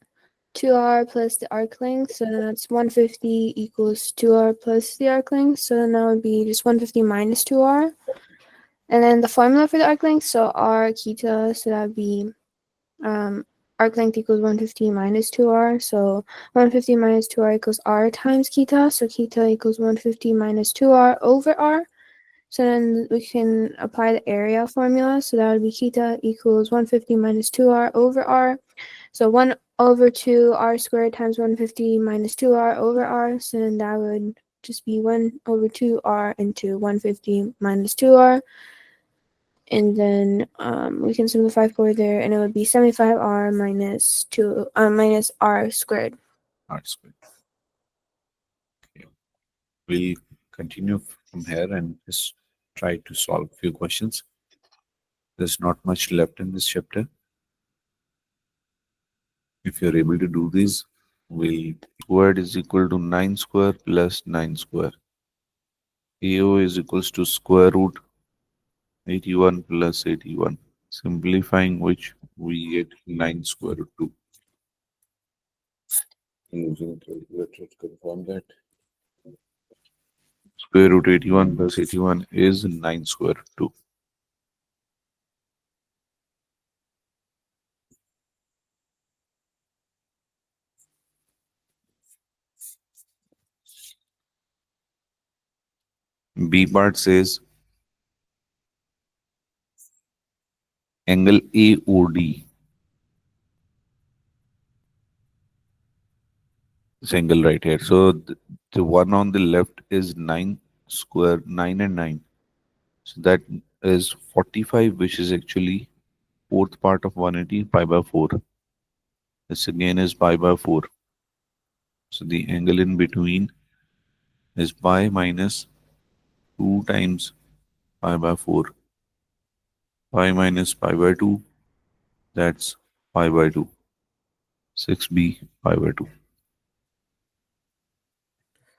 2r plus the arc length. So then that's 150 equals 2r plus the arc length. So then that would be just 150 minus 2r. And then the formula for the arc length, so r theta, so that would be arc length equals 150 minus 2r. So 150 minus 2r equals r times theta. So theta equals 150 minus 2r over r. So then we can apply the area formula. So that would be theta equals 150 minus 2r over r. So 1 over 2 r squared times 150 minus 2r over r. So then that would just be 1 over 2r into 150 minus 2r. And then we can simplify for there, and it would be 75r minus 2 minus r squared. R squared. Okay. We'll continue from here and just try to solve a few questions. There's not much left in this chapter. If you're able to do this, we'll squared is equal to 9 square plus 9 square. AO is equals to square root 81 plus 81. Simplifying which we get 9 square root 2. Using calculator to confirm that. Square root 81 plus 81 is 9 square root 2. B part says angle AOD. This angle right here. So the one on the left is 9 square, 9 and 9. So that is 45, which is actually fourth part of 180, pi by 4. This again is pi by 4. So the angle in between is pi minus 2 times pi by 4. Pi minus pi by 2, that's pi by 2. 6b pi by 2.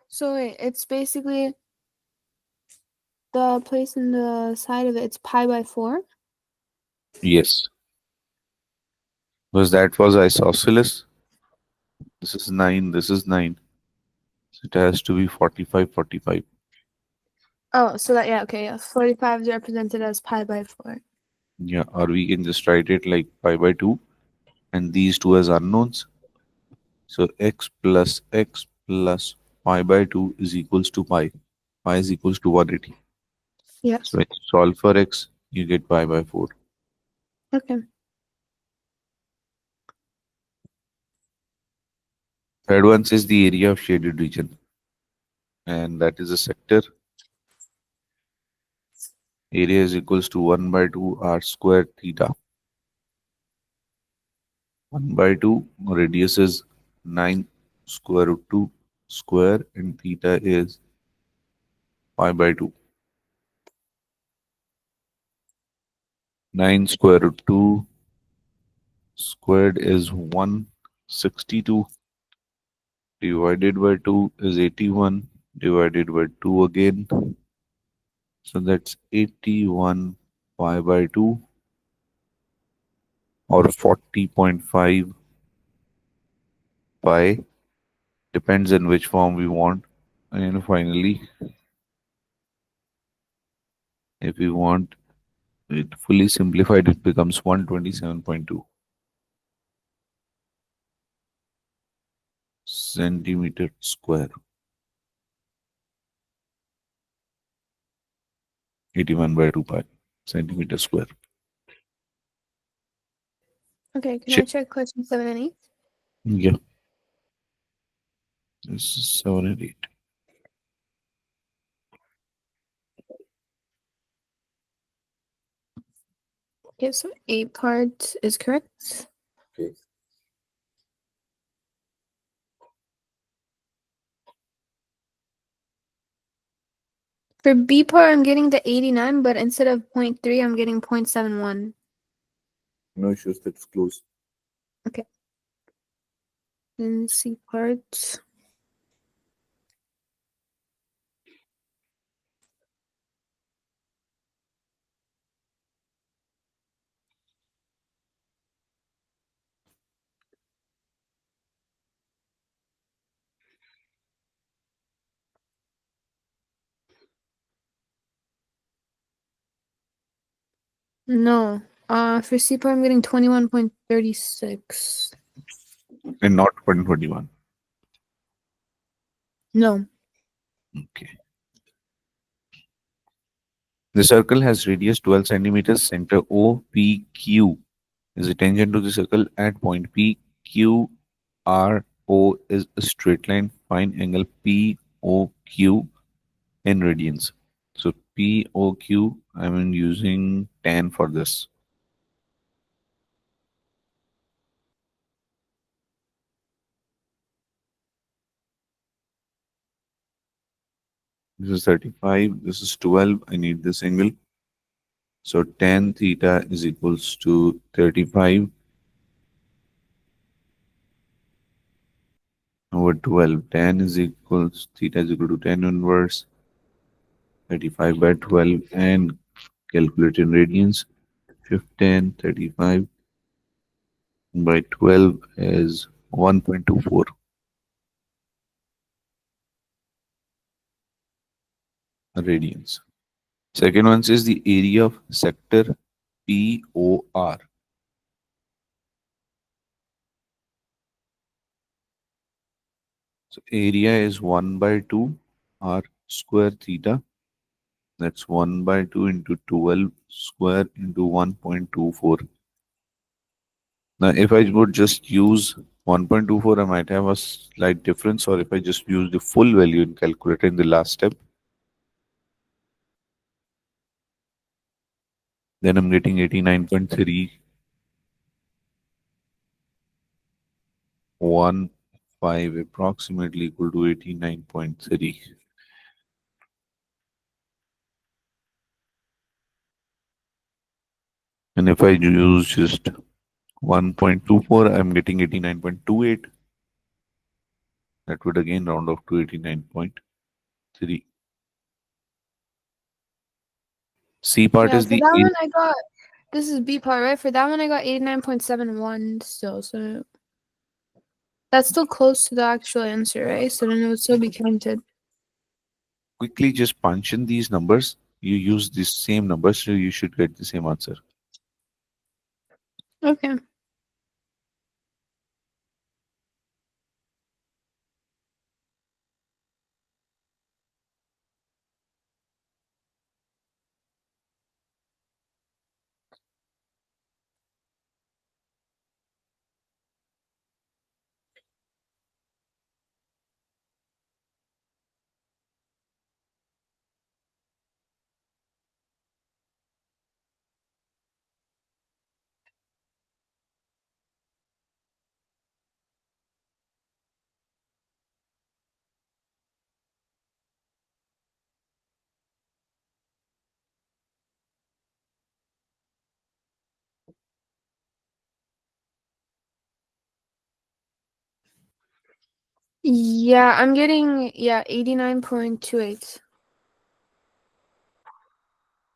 So wait, it's basically the place in the side of it, it's pi by 4. Yes. Because that was isosceles. This is 9, this is 9. So it has to be 45, 45. Oh, so that, yeah, okay, yeah. 45 is represented as pi by 4. Yeah, or we can just write it like pi by 2 and these two as unknowns. So x plus pi by 2 is equals to pi. Pi is equals to 180. So Yes. when you solve for x, you get pi by 4. Okay. Third one is the area of shaded region. And that is a sector. Area is equals to 1 by 2 r square theta. 1 by 2, radius is 9 square root 2 square and theta is pi by 2. 9 square root 2 squared is 162 divided by 2 is 81 divided by 2 again. So that's 81 pi by 2 or 40.5 pi, depends on which form we want. And finally, if we want it fully simplified, it becomes 127.2 centimeter square. 81 by 2 pi centimeter square. Okay, can I Check. check question 7 and 8? Yeah, this is 7 and 8. Okay, so 8 part is correct. Okay. For B part, I'm getting the 89, but instead of 0.3, I'm getting 0.71. No issues, that's close. Okay. Then C part. No. For C part, I'm getting 21.36. And not 121. No. Okay. The circle has radius 12 centimeters, center OPQ is a tangent to the circle at point P. QRO is a straight line. Find angle POQ in radians. So POQ, I'm using tan for this. This is 35, this is 12. I need this angle. So tan theta is equals to 35 over 12. Tan is equals, theta is equal to tan inverse 35 by 12 and calculate in radians. 15, 35 by 12 is 1.24 radians. Second one is the area of sector POR. So area is 1 by 2 r square theta. That's 1 by 2 into 12 square into 1.24. Now, if I would just use 1.24, I might have a slight difference. Or if I just use the full value in calculator in the last step, then I'm getting 89.315 approximately equal to 89.3. And if I use just 1.24, I'm getting 89.28. That would again round off to 89.3. C part Yeah, is for the that area. one I got, this is B part, right? For that one I got 89.71 still, so that's still close to the actual answer, right? So then it would still be counted. Quickly just punch in these numbers. You use these same numbers, so you should get the same answer. Okay. Yeah, I'm getting 89.28.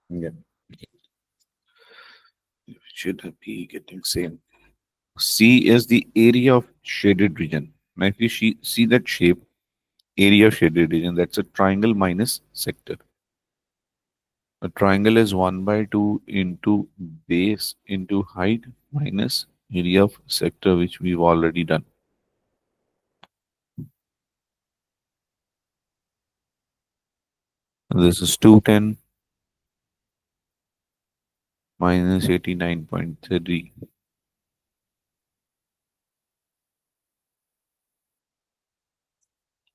Yeah. Should be getting same. C is the area of shaded region. Now, if you see that shape, area of shaded region, that's a triangle minus sector. A triangle is 1 by 2 into base into height minus area of sector, which we've already done. This is 210 minus 89.3.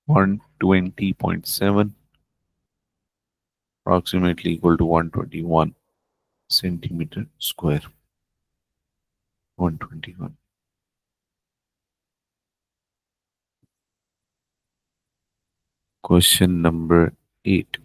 120.7, approximately equal to 121 centimeter square. 121. Question number 8.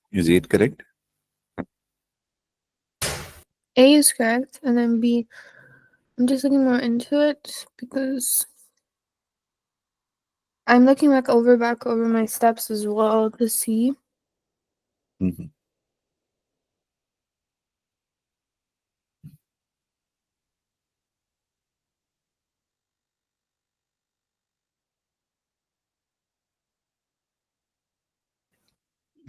Is 8 correct? A is correct, and then B, I'm just looking more into it because I'm looking back over my steps as well to see. Mhm.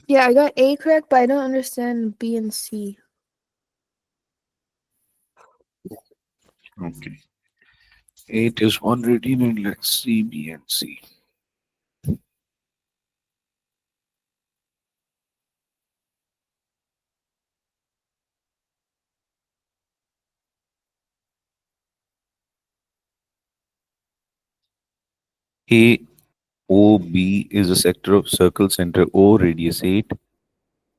Yeah, I got A correct, but I don't understand B and C. Okay. 8 is 118 and let's see B and C. A O B is a sector of circle center O radius 8.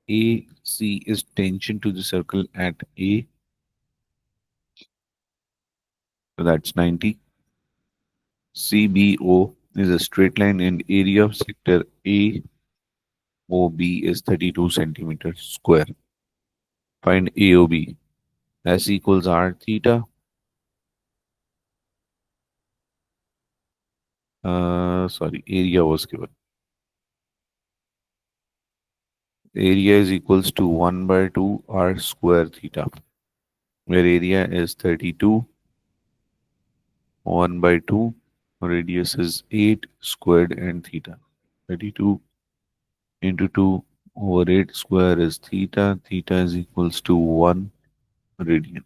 A C is tension to the circle at A, so that's 90. CBO is a straight line and area of sector AOB is 32 centimeters square. Find AOB. S equals R theta. Sorry, area was given. Area is equals to 1 by 2 r square theta, where area is 32, 1 by 2, radius is 8 squared and theta. 32 into 2 over 8 square is theta. Theta is equals to 1 radian.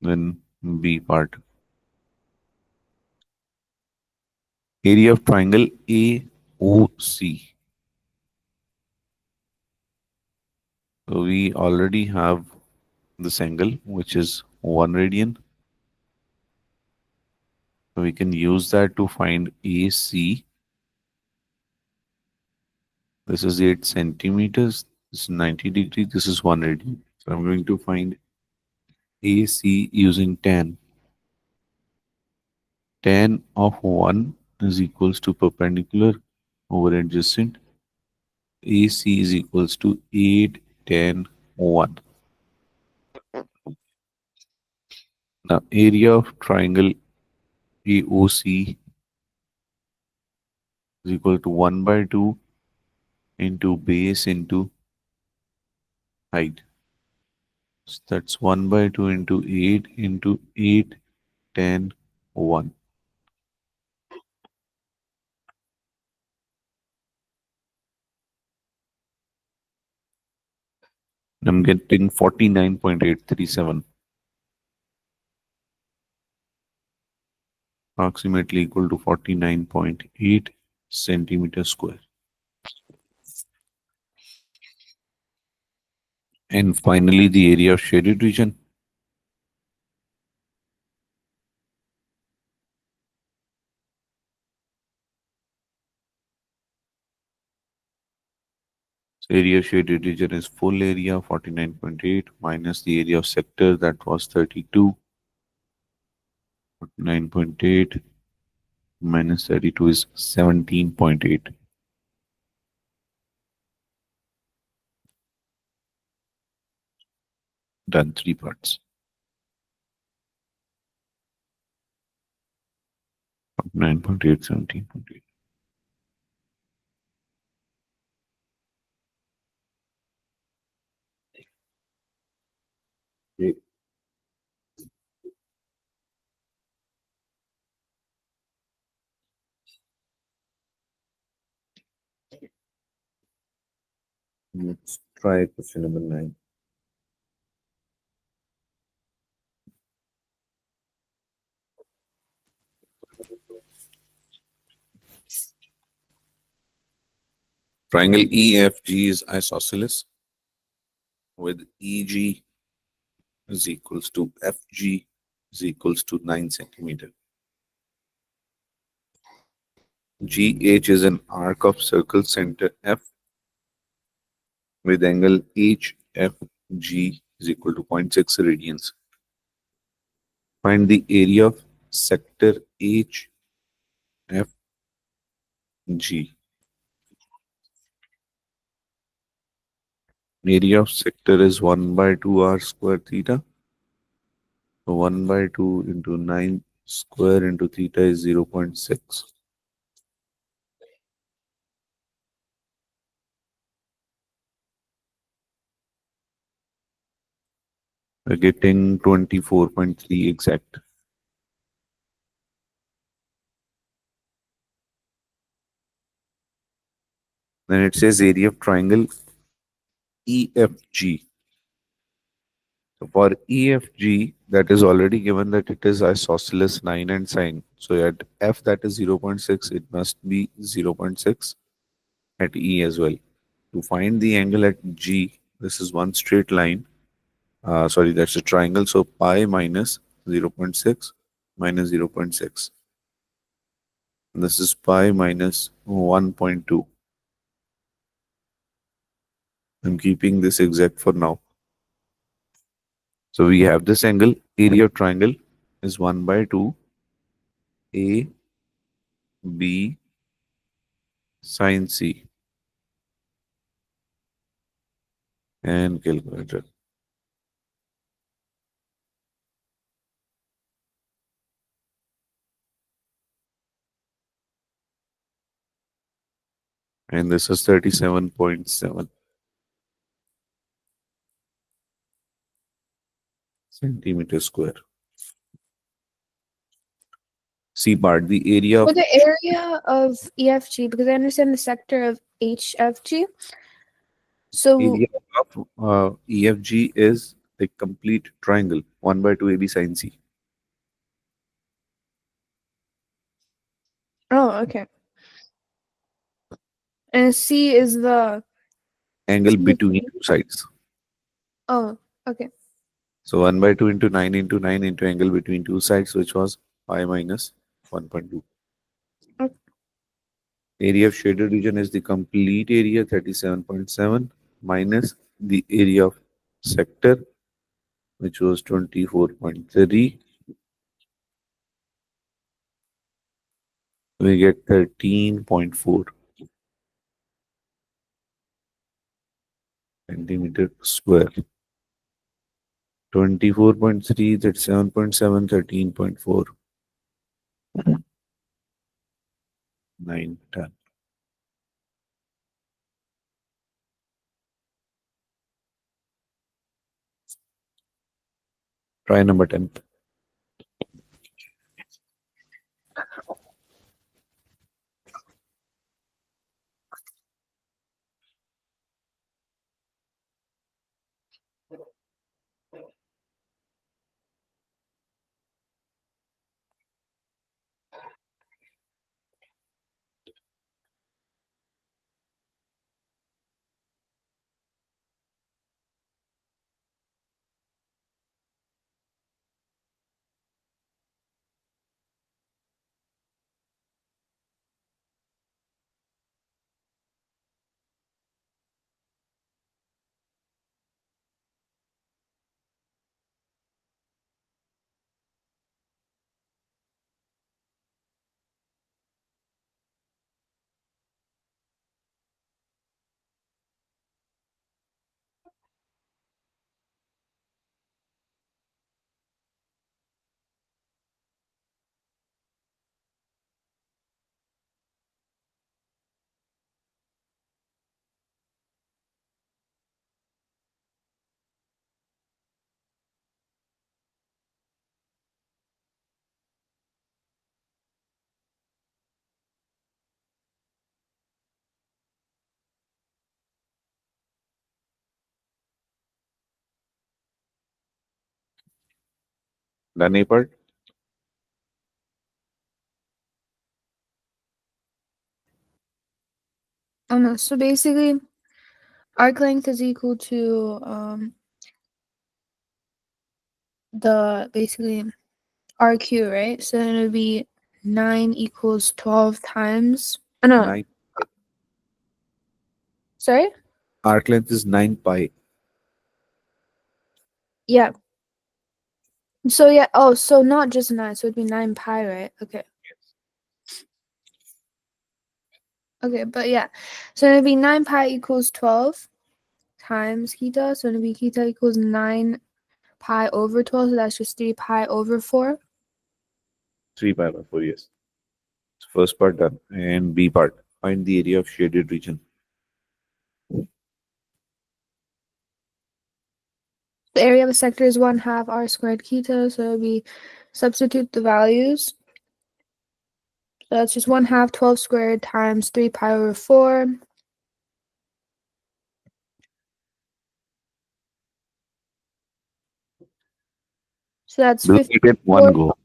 Then B part. Area of triangle AOC. So we already have this angle, which is 1 radian. So we can use that to find AC. This is 8 centimeters. This is 90 degrees. This is 1 radian. So I'm going to find AC using tan. Tan of 1 is equals to perpendicular over adjacent. AC is equals to 8 tan 1. Now area of triangle AOC is equal to 1 by 2 into base into height. So that's 1 by 2 into 8 tan 1. I'm getting 49.837, approximately equal to 49.8 centimeter square. And finally, the area of shaded region. So area of shaded region is full area 49.8 minus the area of sector that was 32. 49.8 minus 32 is 17.8. Done 3 parts. 9.8, 17.8. Okay. Let's try question number 9. Triangle EFG is isosceles with EG is equals to FG is equals to 9 centimeter. GH is an arc of circle center F with angle HFG is equal to 0.6 radians. Find the area of sector HFG. Area of sector is 1 by 2 r square theta. So 1 by 2 into 9 square into theta is 0.6. We're getting 24.3 exact. Then it says area of triangle EFG. So for EFG, that is already given that it is isosceles 9 and sine. So at F that is 0.6, it must be 0.6 at E as well. To find the angle at G, this is one straight line. Sorry, that's a triangle. So pi minus 0.6 minus 0.6. This is pi minus 1.2. I'm keeping this exact for now. So we have this angle, area of triangle is 1 by 2 A B sine C, and calculator. and this is 37.7 centimeter square. C part, the area For of the area of EFG, because I understand the sector of HFG. So, area of EFG is a complete triangle, 1 by 2 AB sin C. oh, okay. And C is the. Angle between two sides. Oh, okay. So 1 by 2 into 9 into 9 into angle between two sides, which was pi minus 1.2. Okay. Area of shaded region is the complete area, 37.7, minus the area of sector, which was 24.3. We get 13.4 centimeter square. 24.3, that's 7.7, 13.4, 9, 10. Try number 10. Done A part? Oh no. So basically, arc length is equal to the basically RQ, right? So then it would be 9 equals 12 times. Oh, no. 9. Sorry? Arc length is 9 pi. Yeah. So yeah. Oh, so not just 9. So it'd be 9 pi, right? Okay. Okay, but yeah. So it'd be 9 pi equals 12 times theta. So it'd be theta equals 9 pi over 12. So that's just 3 pi over 4. 3 pi by 4, yes. So first part done. And B part. Find the area of shaded region. The area of a sector is 1/2 r squared theta. So we substitute the values. So that's just 1/2 12 squared times 3 pi over 4. So that's Do it in one 54. go.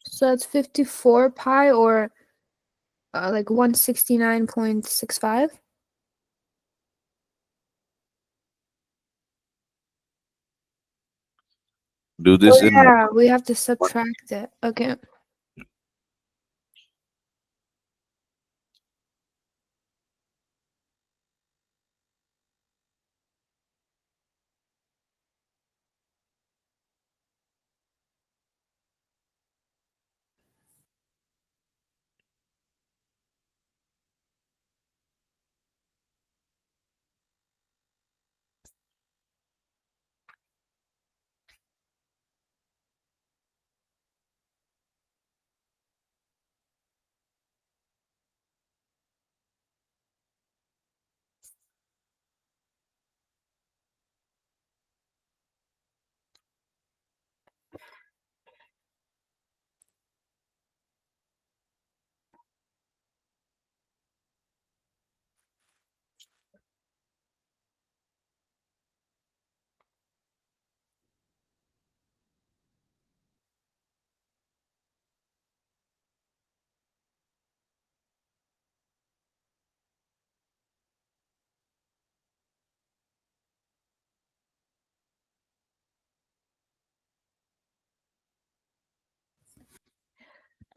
So that's 54 pi or like 169.65. Do Oh this in yeah, we have to subtract it. Okay.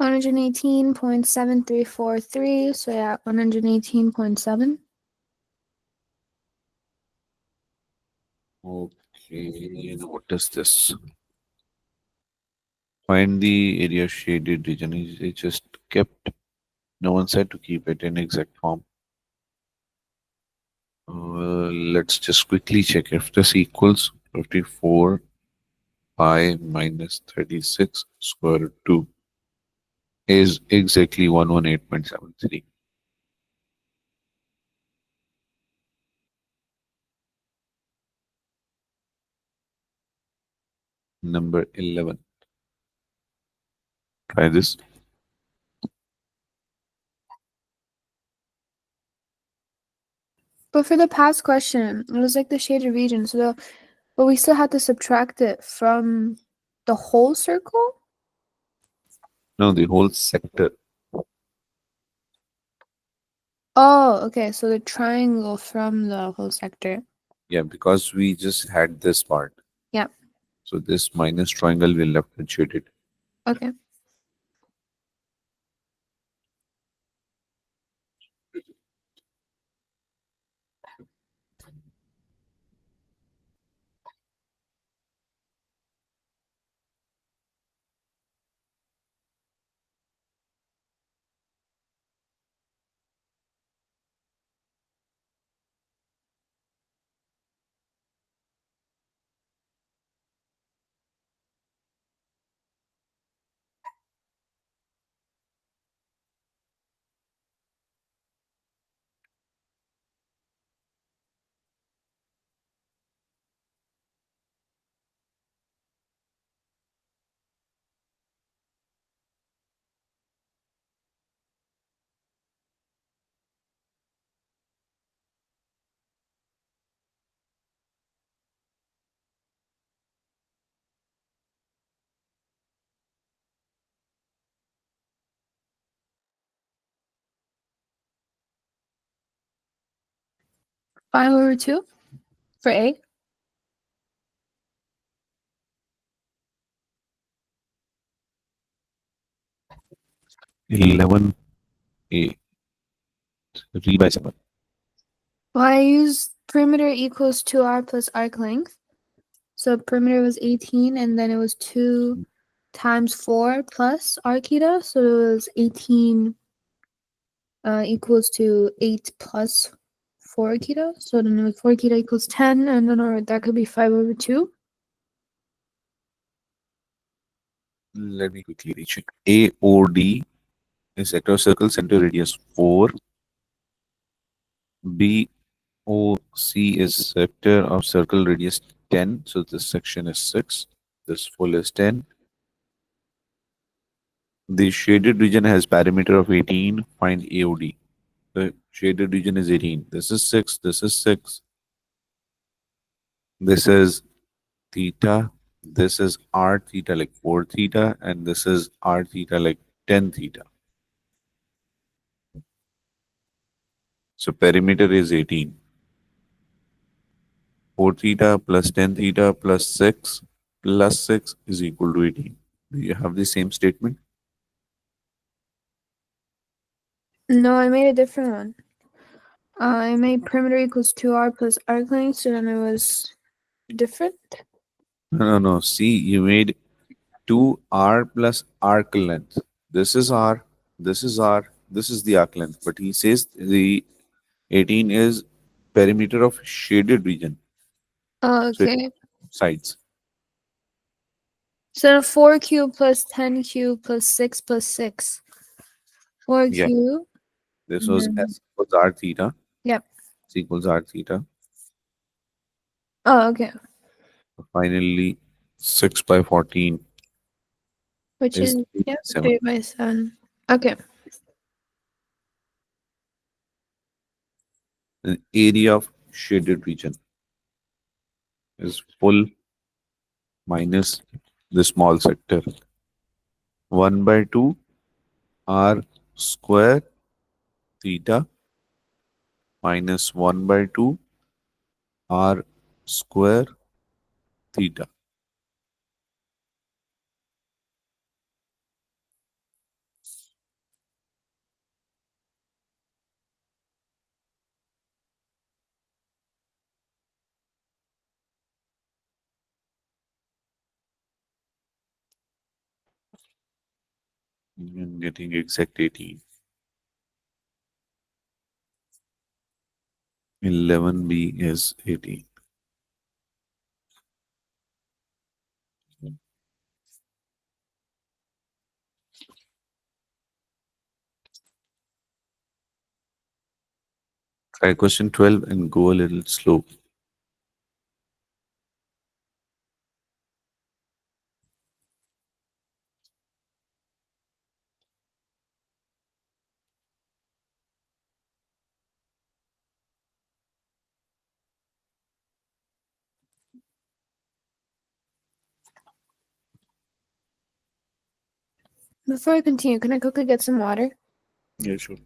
118.7343. So yeah, 118.7. Okay, now what is this? Find the area shaded region. It just kept, no one said to keep it in exact form. Let's just quickly check if this equals 54 pi minus 36 square root 2 is exactly 118.73. Number 11. Try this. But for the past question, it was like the shaded region. But we still had to subtract it from the whole circle. No, the whole sector. Oh, okay. So the triangle from the whole sector. Yeah, because we just had this part. Yeah. So this minus triangle will left and shaded. Okay. Five over two for A. 11a 3 by 7. Well, I used perimeter equals 2r plus arc length. So perimeter was 18, and then it was 2 times 4 plus arc theta. So it was 18 equals to 8 plus 4 theta. So then it was 4 theta equals 10, and then that could be 5 over 2. Let me quickly recheck. AOD is sector circle center radius 4. BOC is sector of circle radius 10. So this section is 6. This full is 10. The shaded region has perimeter of 18. Find AOD. The shaded region is 18. This is 6. This is 6. This is theta. This is r theta like 4 theta. And this is r theta like 10 theta. So perimeter is 18. 4 theta plus 10 theta plus 6 is equal to 18. Do you have the same statement? No, I made a different one. I made perimeter equals 2r plus arc length, so then it was different. No. See, you made 2r plus arc length. This is r, this is r, this is the arc length. But he says the 18 is perimeter of shaded region. So it Okay. sides. So 4q plus 10q plus 6 plus 6. Yeah. 4q. This And was then, S equals r theta. yep. S equals r theta. Oh, okay. Finally, 6 by 14 Which is is, 3 by yep, 7. 3 by 7. Okay. The area of shaded region is full minus the small sector. 1 by 2 r square theta minus 1 by 2 r square theta. I'm getting exact 18. 11B is 18. Try question 12 and go a little slow. Before I continue, can I quickly get some water? Yeah, sure.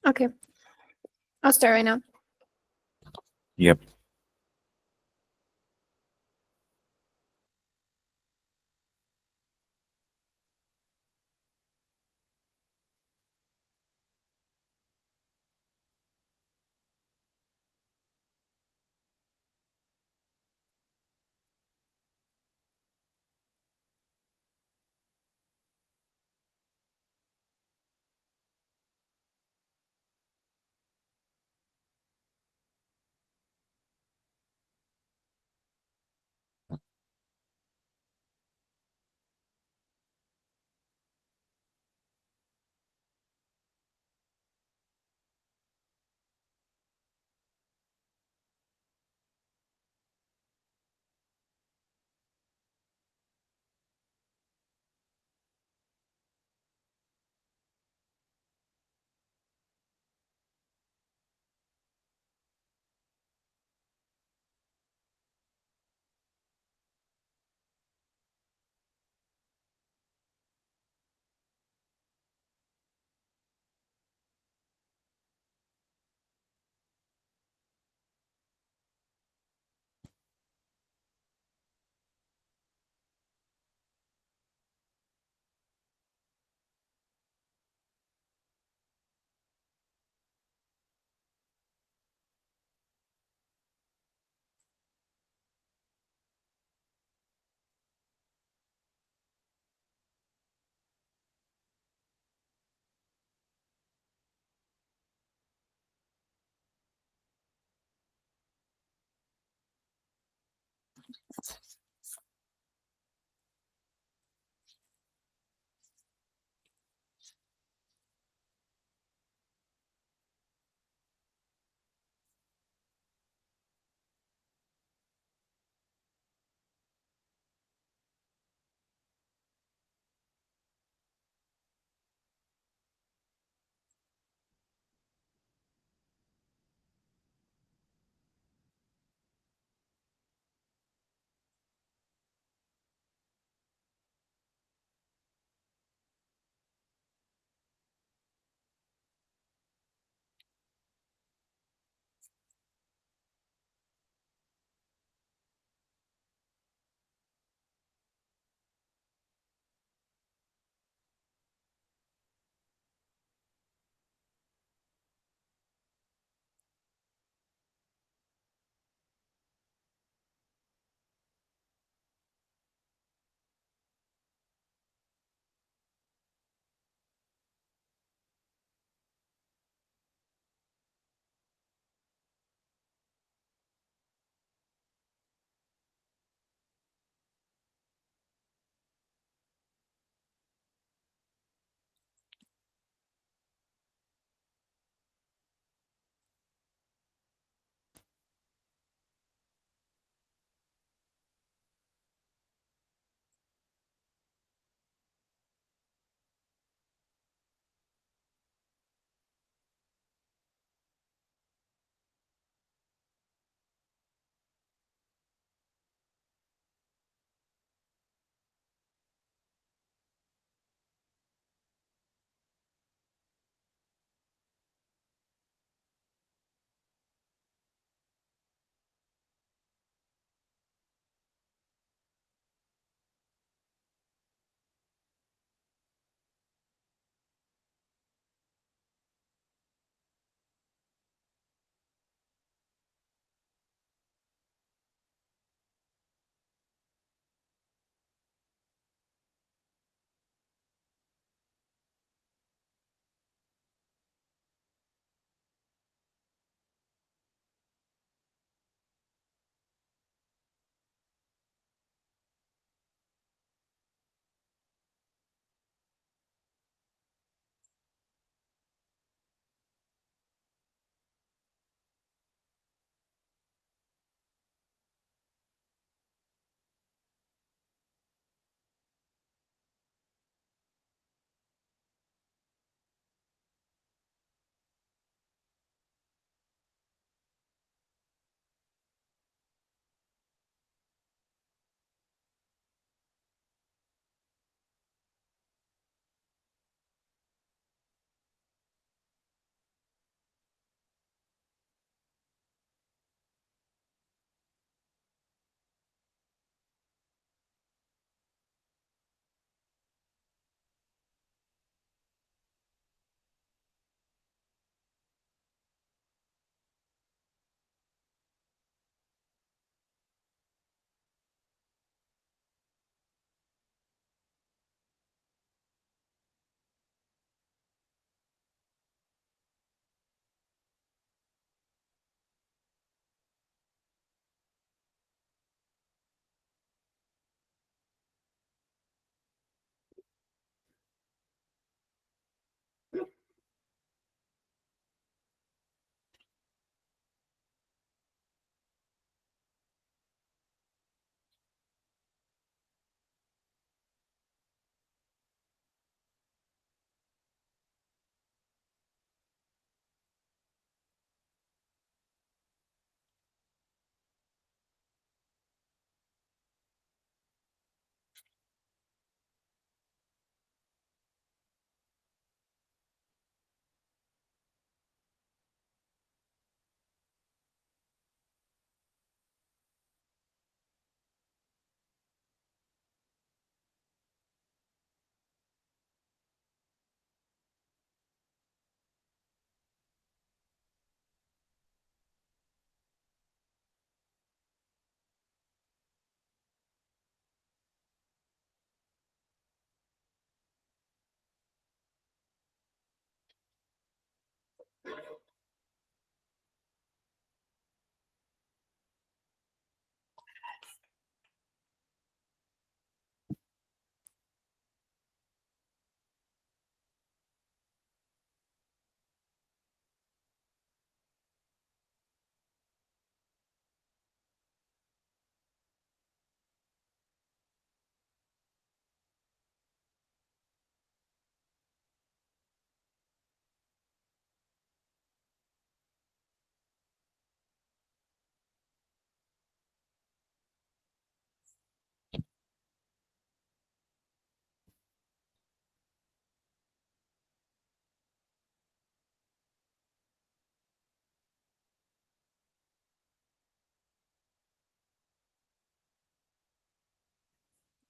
Okay, I'll start right now. Yep.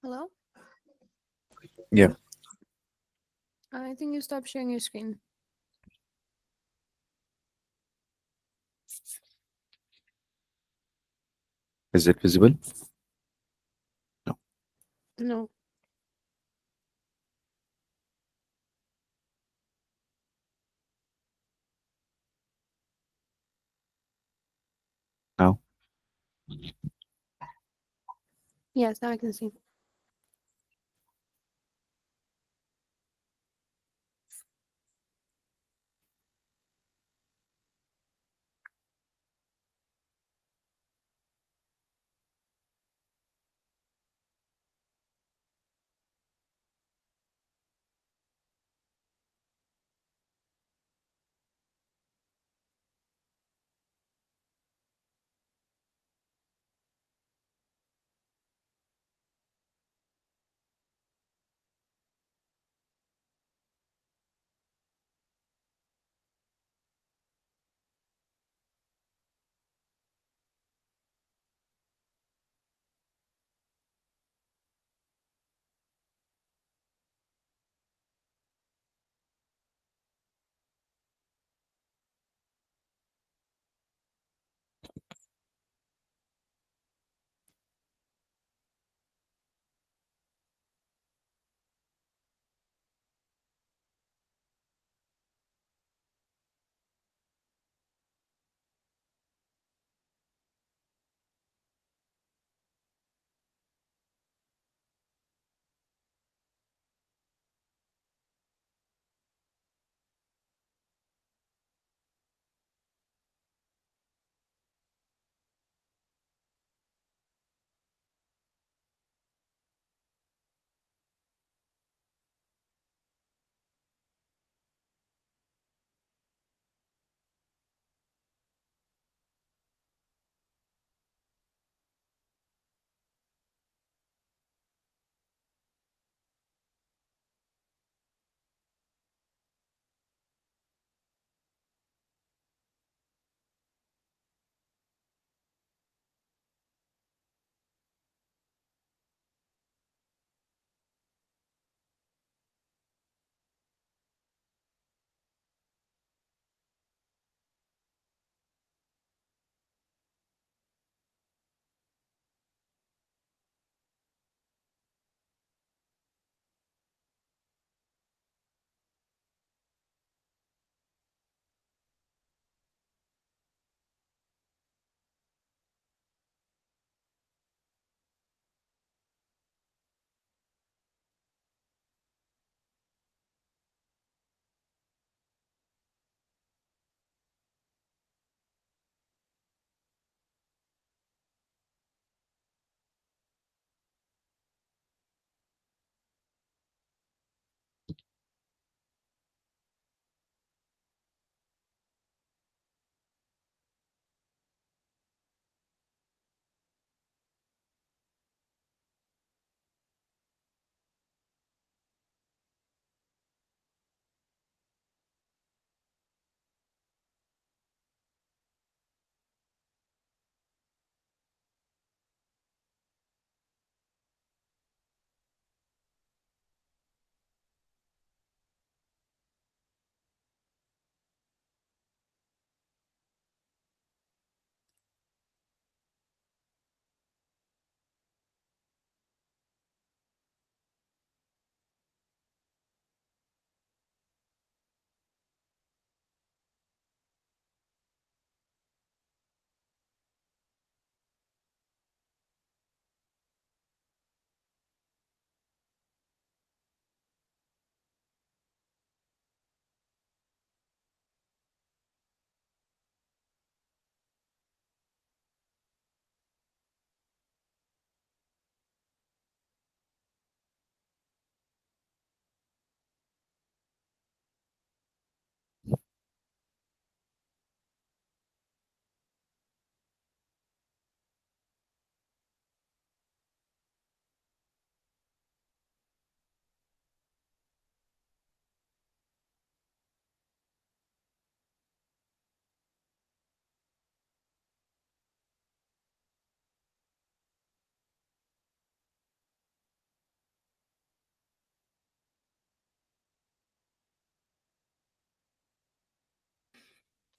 Hello? Yeah. I think you stopped sharing your screen. Is it visible? No. No. Now? Yes, now I can see.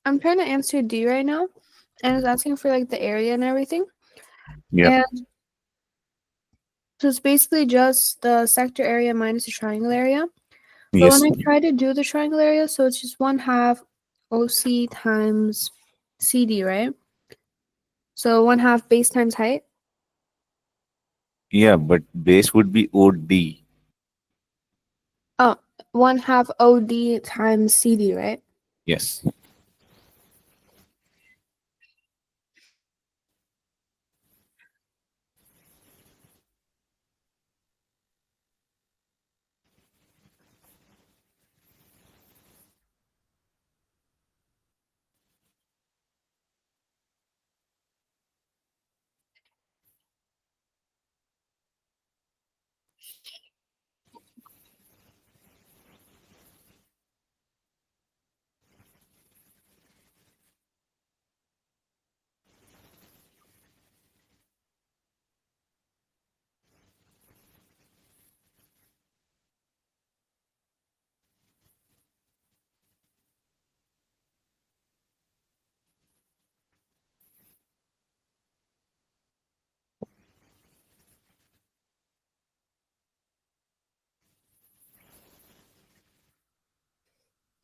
I'm trying to answer D right now, and it's asking for like the area and everything. Yeah. And so it's basically just the sector area minus the triangle area. But when Yes. I try to do the triangle area, so it's just 1/2 OC times CD, right? So 1/2 base times height. Yeah, but base would be OD. Oh, 1/2 OD times CD, right? Yes.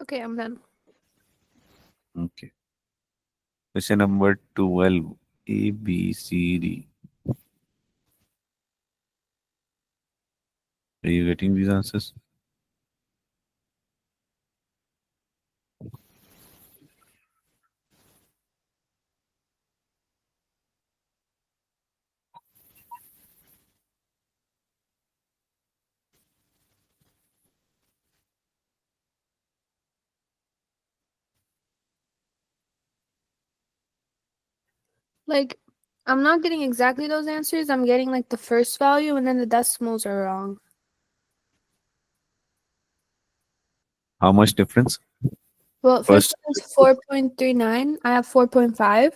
Okay, I'm done. Okay. Question number 12. A, B, C, D. Are you getting these answers? Like, I'm not getting exactly those answers. I'm getting like the first value, and then the decimals are wrong. How much difference? Well, first First, one is 4.39. I have 4.5.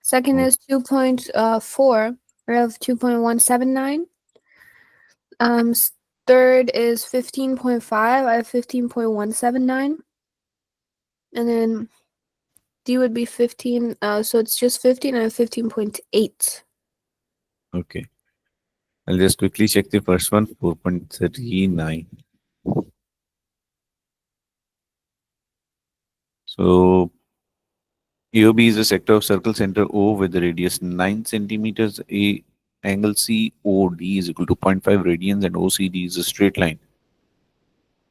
Second is 2.4. I have 2.179. Third is 15.5. I have 15.179. And then D would be 15. So it's just 15. I have 15.8. okay. I'll just quickly check the first one. 4.39. So AOB is a sector of circle center O with the radius 9 centimeters. A angle COD is equal to zero point 0.5 radians and OCD is a straight line.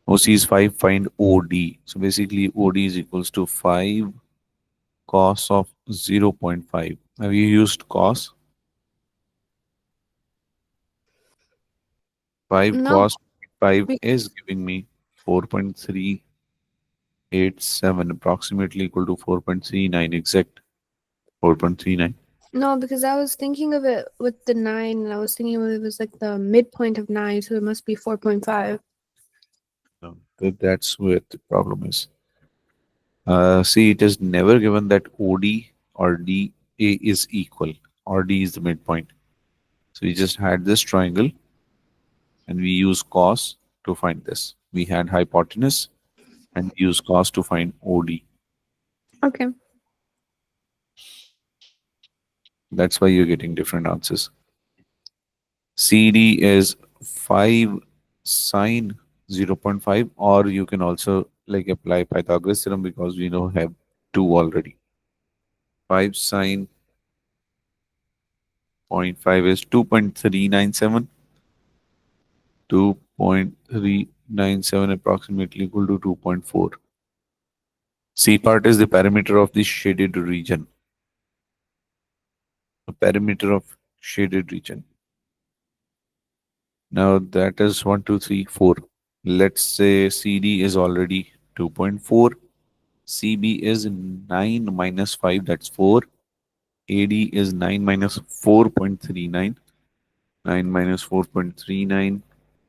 OC is 5, find OD. So basically OD is equals to 5 cos of 0.5. Have you used cos? 5 No, cos 5 be- is giving me 4.387, approximately equal to 4.39, exact 4.39. no, because I was thinking of it with the 9, and I was thinking it was like the midpoint of 9, so it must be 4.5. No, that's where the problem is. See, it is never given that OD or DA is equal, or D is the midpoint. So we just had this triangle and we use cos to find this. We had hypotenuse and use cos to find OD. Okay. That's why you're getting different answers. CD is 5 sine 0.5, or you can also like apply Pythagoras theorem because we know have 2 already. 5 sine 0.5 is 2.397. 2.397 approximately equal to 2.4. C part is the perimeter of the shaded region. The perimeter of shaded region. Now that is 1, 2, 3, 4. Let's say CD is already 2.4. CB is 9 minus 5, that's 4. AD is 9 minus 4.39. 9 minus 4.39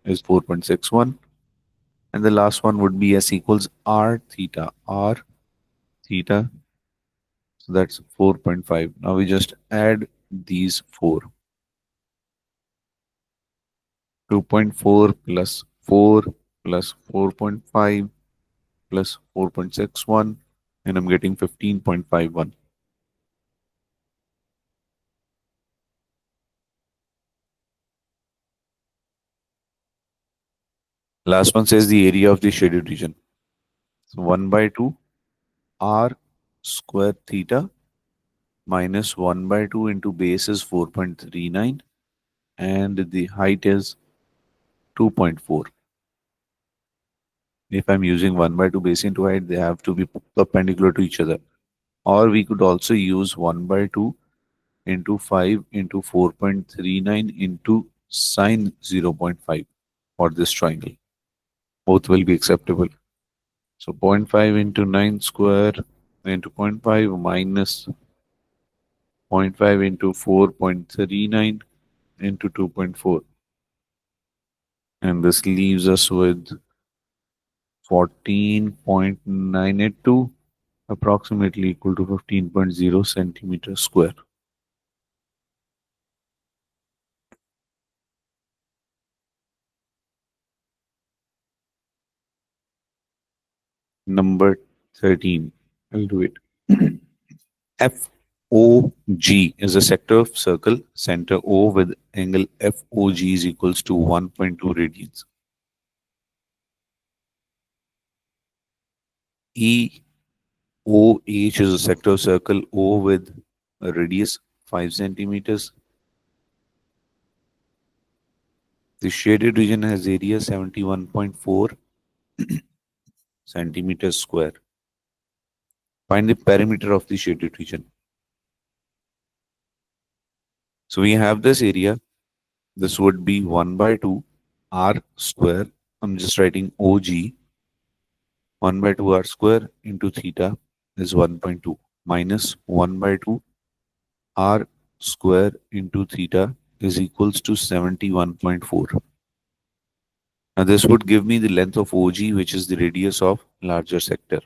is 4.61. And the last one would be S equals R theta. R theta. So that's 4.5. Now we just add these four. 2.4 plus 4 plus 4.5 plus 4.61 and I'm getting 15.51. Last one says the area of the shaded region. So 1 by 2 r square theta minus 1 by 2 into base is 4.39 and the height is 2.4. If I'm using 1 by 2 base into height, they have to be perpendicular to each other. Or we could also use 1 by 2 into 5 into 4.39 into sine 0.5 for this triangle. Both will be acceptable. So 0.5 into 9 square into 0.5 minus 0.5 into 4.39 into 2.4. And this leaves us with 14.982, approximately equal to 15.0 centimeters square. Number 13. I'll do it. FOG is a sector of circle, center O with angle FOG is equals to 1.2 radians. EOH is a sector of circle O with a radius 5 centimeters. The shaded region has area 71.4 centimeters square. Find the perimeter of the shaded region. So we have this area. This would be 1 by 2 r square. I'm just writing OG. 1 by 2 r square into theta is 1.2 minus 1 by 2 r square into theta is equals to 71.4. Now this would give me the length of OG, which is the radius of larger sector.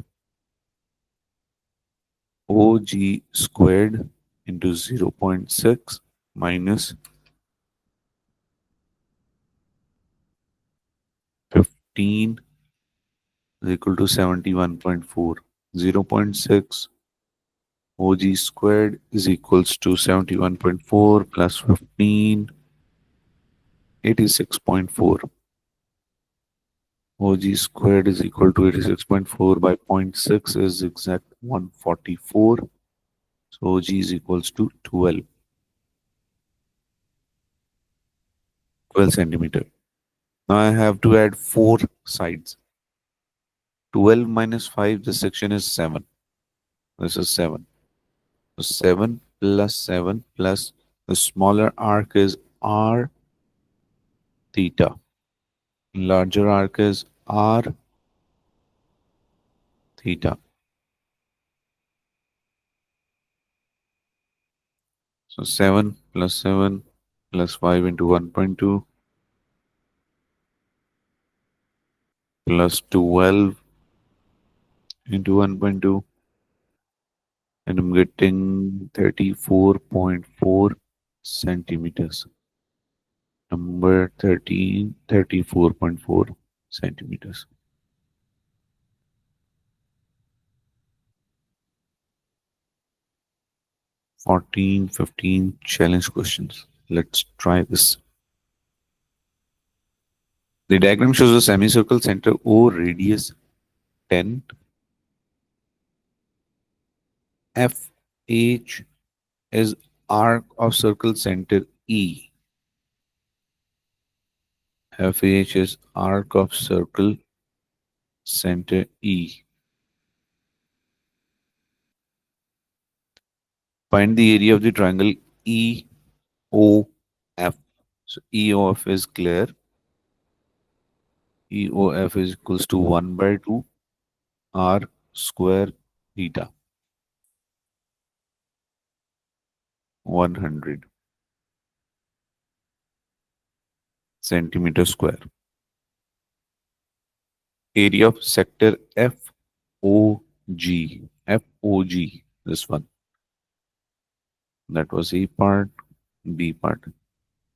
OG squared into 0.6 minus 15 is equal to 71.4. 0.6 OG squared is equals to 71.4 plus 15, 86.4. OG squared is equal to 86.4 by 0.6 is exact 144. So OG is equals to 12 centimeter. Now I have to add 4 sides. 12 minus 5, this section is 7. This is 7. So 7 plus the smaller arc is r theta. Larger arc is r theta. So 7 plus 5 into 1.2 plus 12 into 1.2 and I'm getting 34.4 centimeters. Number 13, 34.4 centimeters. 14, 15 challenge questions. Let's try this. The diagram shows a semicircle center O radius 10. FH is arc of circle center E. FH is arc of circle center E. Find the area of the triangle EOF. So EOF is clear. EOF is equals to 1 by 2 r square theta. 100 centimeter square. Area of sector FOG. FOG, this one. That was A part, B part.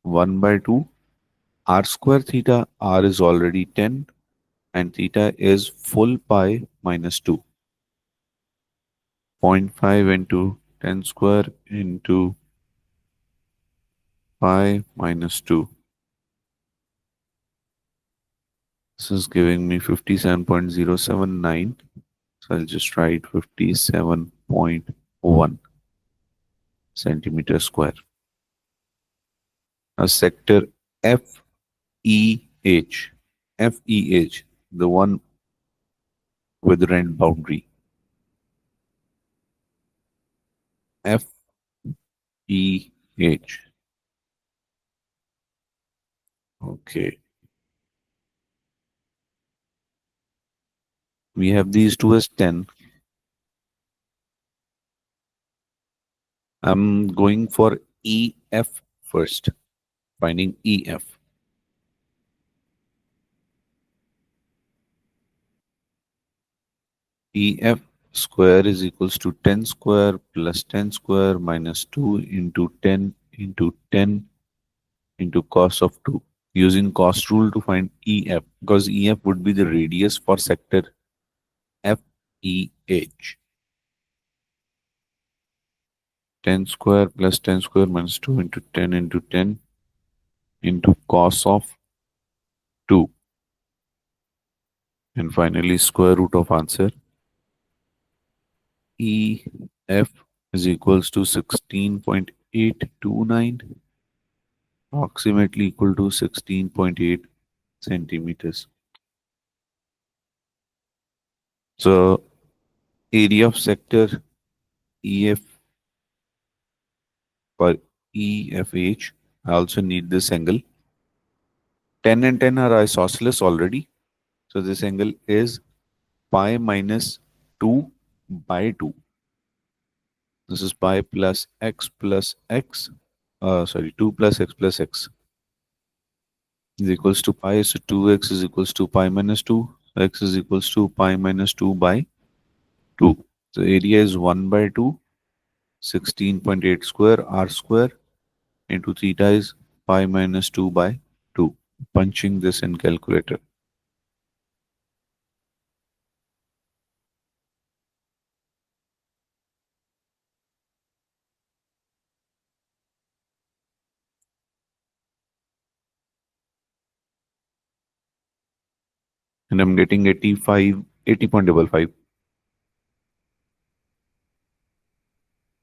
1 by 2 r square theta. R is already 10 and theta is full pi minus 2. 0.5 into 10 square into pi minus 2. This is giving me 57.079. So I'll just write 57.1 centimeter square. A sector FEH, FEH, the one with rent boundary. FEH. Okay. We have these two as 10. I'm going for EF first, finding EF. EF square is equals to 10 square plus 10 square minus 2 into 10 into 10 into cos of 2. Using cos rule to find EF, because EF would be the radius for sector FEH. 10 square plus 10 square minus 2 into 10 into 10 into cos of 2. And finally, square root of answer. EF is equals to 16.829, approximately equal to 16.8 centimeters. So area of sector EF for EFH, I also need this angle. 10 and 10 are isosceles already. So this angle is pi minus 2 by 2. This is pi plus x, 2 plus x is equals to pi. So 2x is equals to pi minus 2. So x is equals to pi minus 2 by 2. So area is 1 by 2, 16.8 square r square into theta is pi minus 2 by 2. Punching this in calculator. And I'm getting 80.55,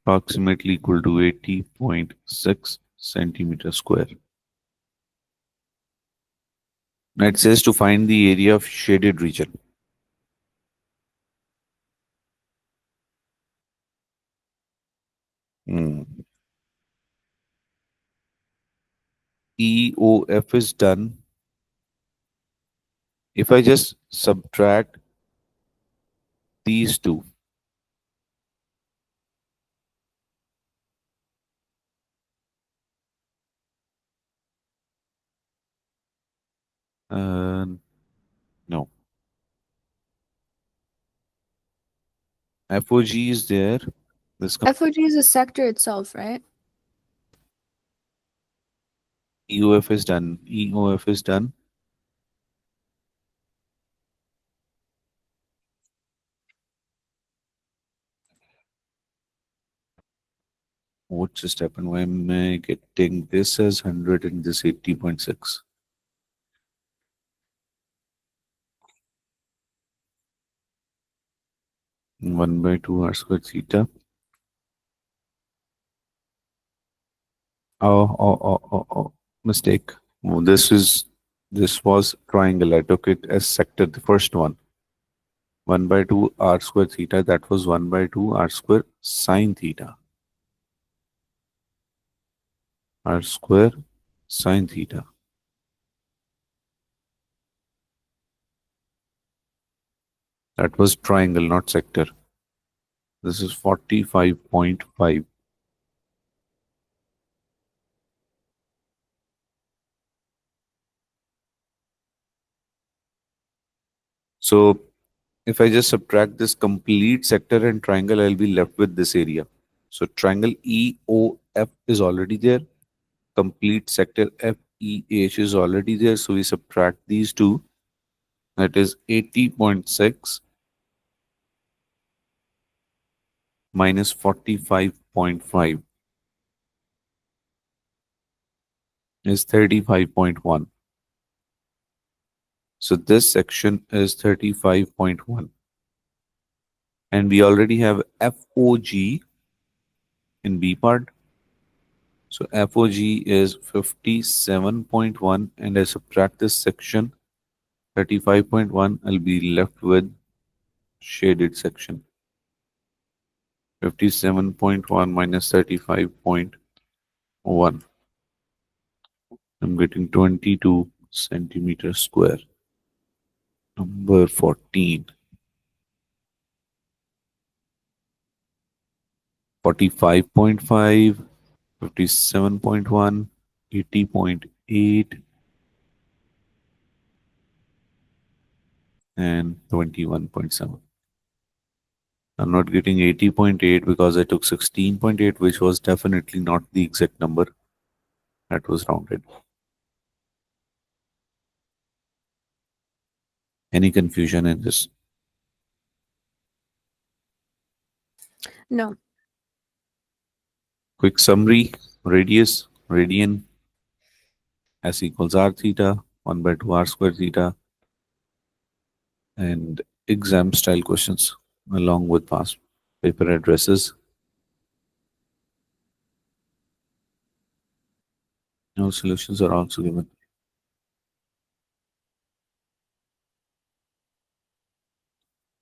approximately equal to 80.6 centimeter square. Now it says to find the area of shaded region. EOF is done. If I just subtract these two, no, FOG is there. This FOG is a sector itself, right? EOF is done. EOF is done. What just happened? Why am I getting this as 100 and this 80.6? One by two r squared theta. Oh, mistake. Oh, this was triangle. I took it as sector, the first one. 1 by 2 r squared theta. That was 1 by 2 r squared sine theta. R square sine theta. That was triangle, not sector. This is 45.5. So if I just subtract this complete sector and triangle, I'll be left with this area. So triangle EOF is already there. Complete sector FEH is already there. So we subtract these two. That is 80.6 minus 45.5 is 35.1. So this section is 35.1. And we already have FOG in B part. So FOG is 57.1, and I subtract this section 35.1, I'll be left with shaded section. 57.1 minus 35.1. I'm getting 22 centimeters square. Number 14. 45.5, 57.1, 80.8, and 21.7. I'm not getting 80.8 because I took 16.8, which was definitely not the exact number that was rounded. Any confusion in this? No. Quick summary: radius, radian, S equals r theta, 1 by 2 r square theta, and exam style questions along with past paper addresses. No solutions are also given.